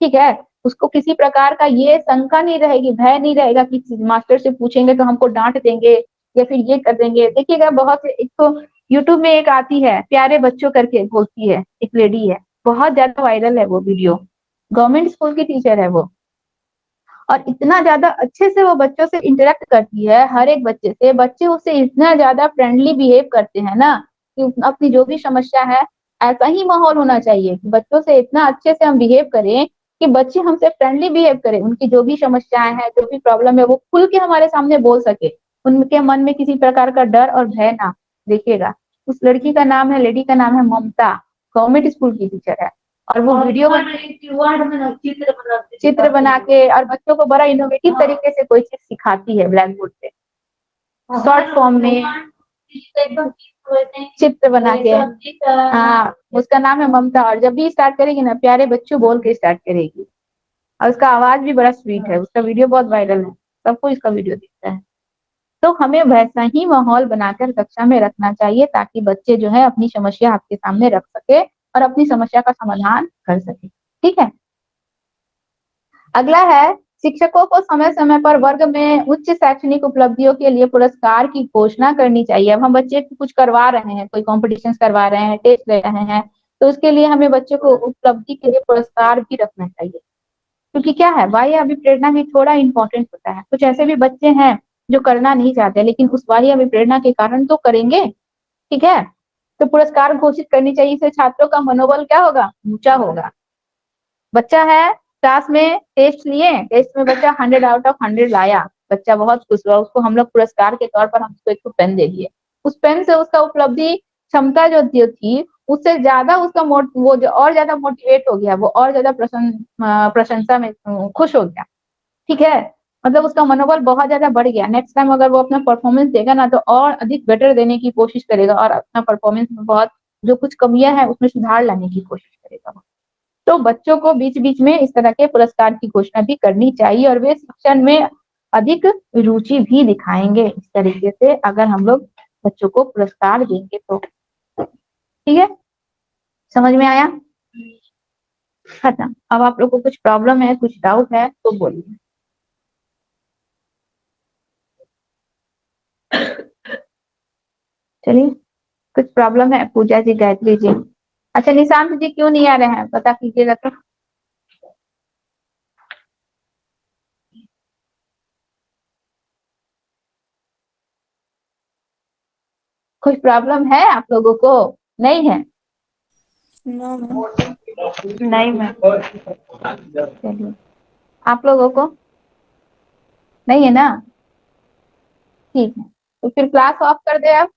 ठीक है। उसको किसी प्रकार का ये शंका नहीं रहेगी, भय नहीं रहेगा कि मास्टर से पूछेंगे तो हमको डांट देंगे या फिर ये कर देंगे। देखिएगा बहुत से, एक तो यूट्यूब में एक आती है प्यारे बच्चों करके बोलती है, एक लेडी है, बहुत ज्यादा वायरल है वो वीडियो, गवर्नमेंट स्कूल की टीचर है वो, और इतना ज्यादा अच्छे से वो बच्चों से इंटरेक्ट करती है, हर एक बच्चे से, बच्चे उससे इतना ज्यादा फ्रेंडली बिहेव करते हैं ना कि अपनी जो भी समस्या है, ऐसा ही माहौल होना चाहिए कि बच्चों से इतना अच्छे से हम बिहेव करें कि बच्चे हमसे फ्रेंडली बिहेव करें, उनकी जो भी समस्याएं हैं, जो भी प्रॉब्लम है, वो खुल के हमारे सामने बोल सके, उनके मन में किसी प्रकार का डर और भय ना। देखिएगा उस लड़की का नाम है, लेडी का नाम है ममता, गवर्नमेंट स्कूल की टीचर है, और वो वीडियो चित्र बना के और बच्चों को बड़ा इनोवेटिव तरीके से कोई चीज सिखाती है ब्लैक बोर्ड पे, शॉर्ट फॉर्म में चित्र बना के। हाँ, उसका नाम है ममता, और जब भी स्टार्ट करेगी ना प्यारे बच्चों बोल के स्टार्ट करेगी, और उसका आवाज भी बड़ा स्वीट है, उसका वीडियो बहुत वायरल है, सबको इसका वीडियो दिखता है। तो हमें वैसा ही माहौल बनाकर कक्षा में रखना चाहिए ताकि बच्चे जो है अपनी समस्या आपके सामने रख सके और अपनी समस्या का समाधान कर सके, ठीक है। अगला है शिक्षकों को समय समय पर वर्ग में उच्च शैक्षणिक उपलब्धियों के लिए पुरस्कार की घोषणा करनी चाहिए। अब हम बच्चे कुछ करवा रहे हैं, कोई कॉम्पिटिशन करवा रहे हैं, टेस्ट ले रहे हैं, तो उसके लिए हमें बच्चों को उपलब्धि के लिए पुरस्कार भी रखना चाहिए, क्योंकि क्या है बाह्य अभिप्रेरणा भी थोड़ा इंपॉर्टेंट होता है। कुछ ऐसे भी बच्चे हैं जो करना नहीं चाहते, लेकिन उस बाह्य अभिप्रेरणा के कारण तो करेंगे, ठीक है। तो पुरस्कार घोषित करनी चाहिए, इससे छात्रों का मनोबल क्या होगा, ऊंचा होगा। बच्चा है क्लास में, टेस्ट लिए, टेस्ट में बच्चा 100 आउट ऑफ 100 लाया, बच्चा बहुत खुश हुआ, उसको हम लोग पुरस्कार के तौर पर हम उसको एक पेन दे दिए, उस पेन से उसका उपलब्धि क्षमता जो थी उससे ज्यादा उसका वो जो और ज्यादा मोटिवेट हो गया, वो और ज्यादा प्रशंसा में खुश हो गया, ठीक है। मतलब उसका मनोबल बहुत ज्यादा बढ़ गया, नेक्स्ट टाइम अगर वो अपना परफॉर्मेंस देगा ना तो और अधिक बेटर देने की कोशिश करेगा, और अपना परफॉर्मेंस में बहुत जो कुछ कमियां हैं उसमें सुधार लाने की कोशिश करेगा। तो बच्चों को बीच बीच में इस तरह के पुरस्कार की घोषणा भी करनी चाहिए, और वे शिक्षण में अधिक रुचि भी दिखाएंगे इस तरीके से, अगर हम लोग बच्चों को पुरस्कार देंगे तो, ठीक है। समझ में आया? खत्म। अब आप लोग को कुछ प्रॉब्लम है, कुछ डाउट है तो बोलिए। चलिए, कुछ प्रॉब्लम है? पूजा जी, गायत्री जी, अच्छा निशांत जी क्यों नहीं आ रहे हैं पता कीजिएगा तो। कुछ प्रॉब्लम है आप लोगों को? नहीं है? No ma'am. नहीं मैम, चलिए, आप लोगों को नहीं है ना, ठीक है, तो फिर क्लास ऑफ कर दे आप।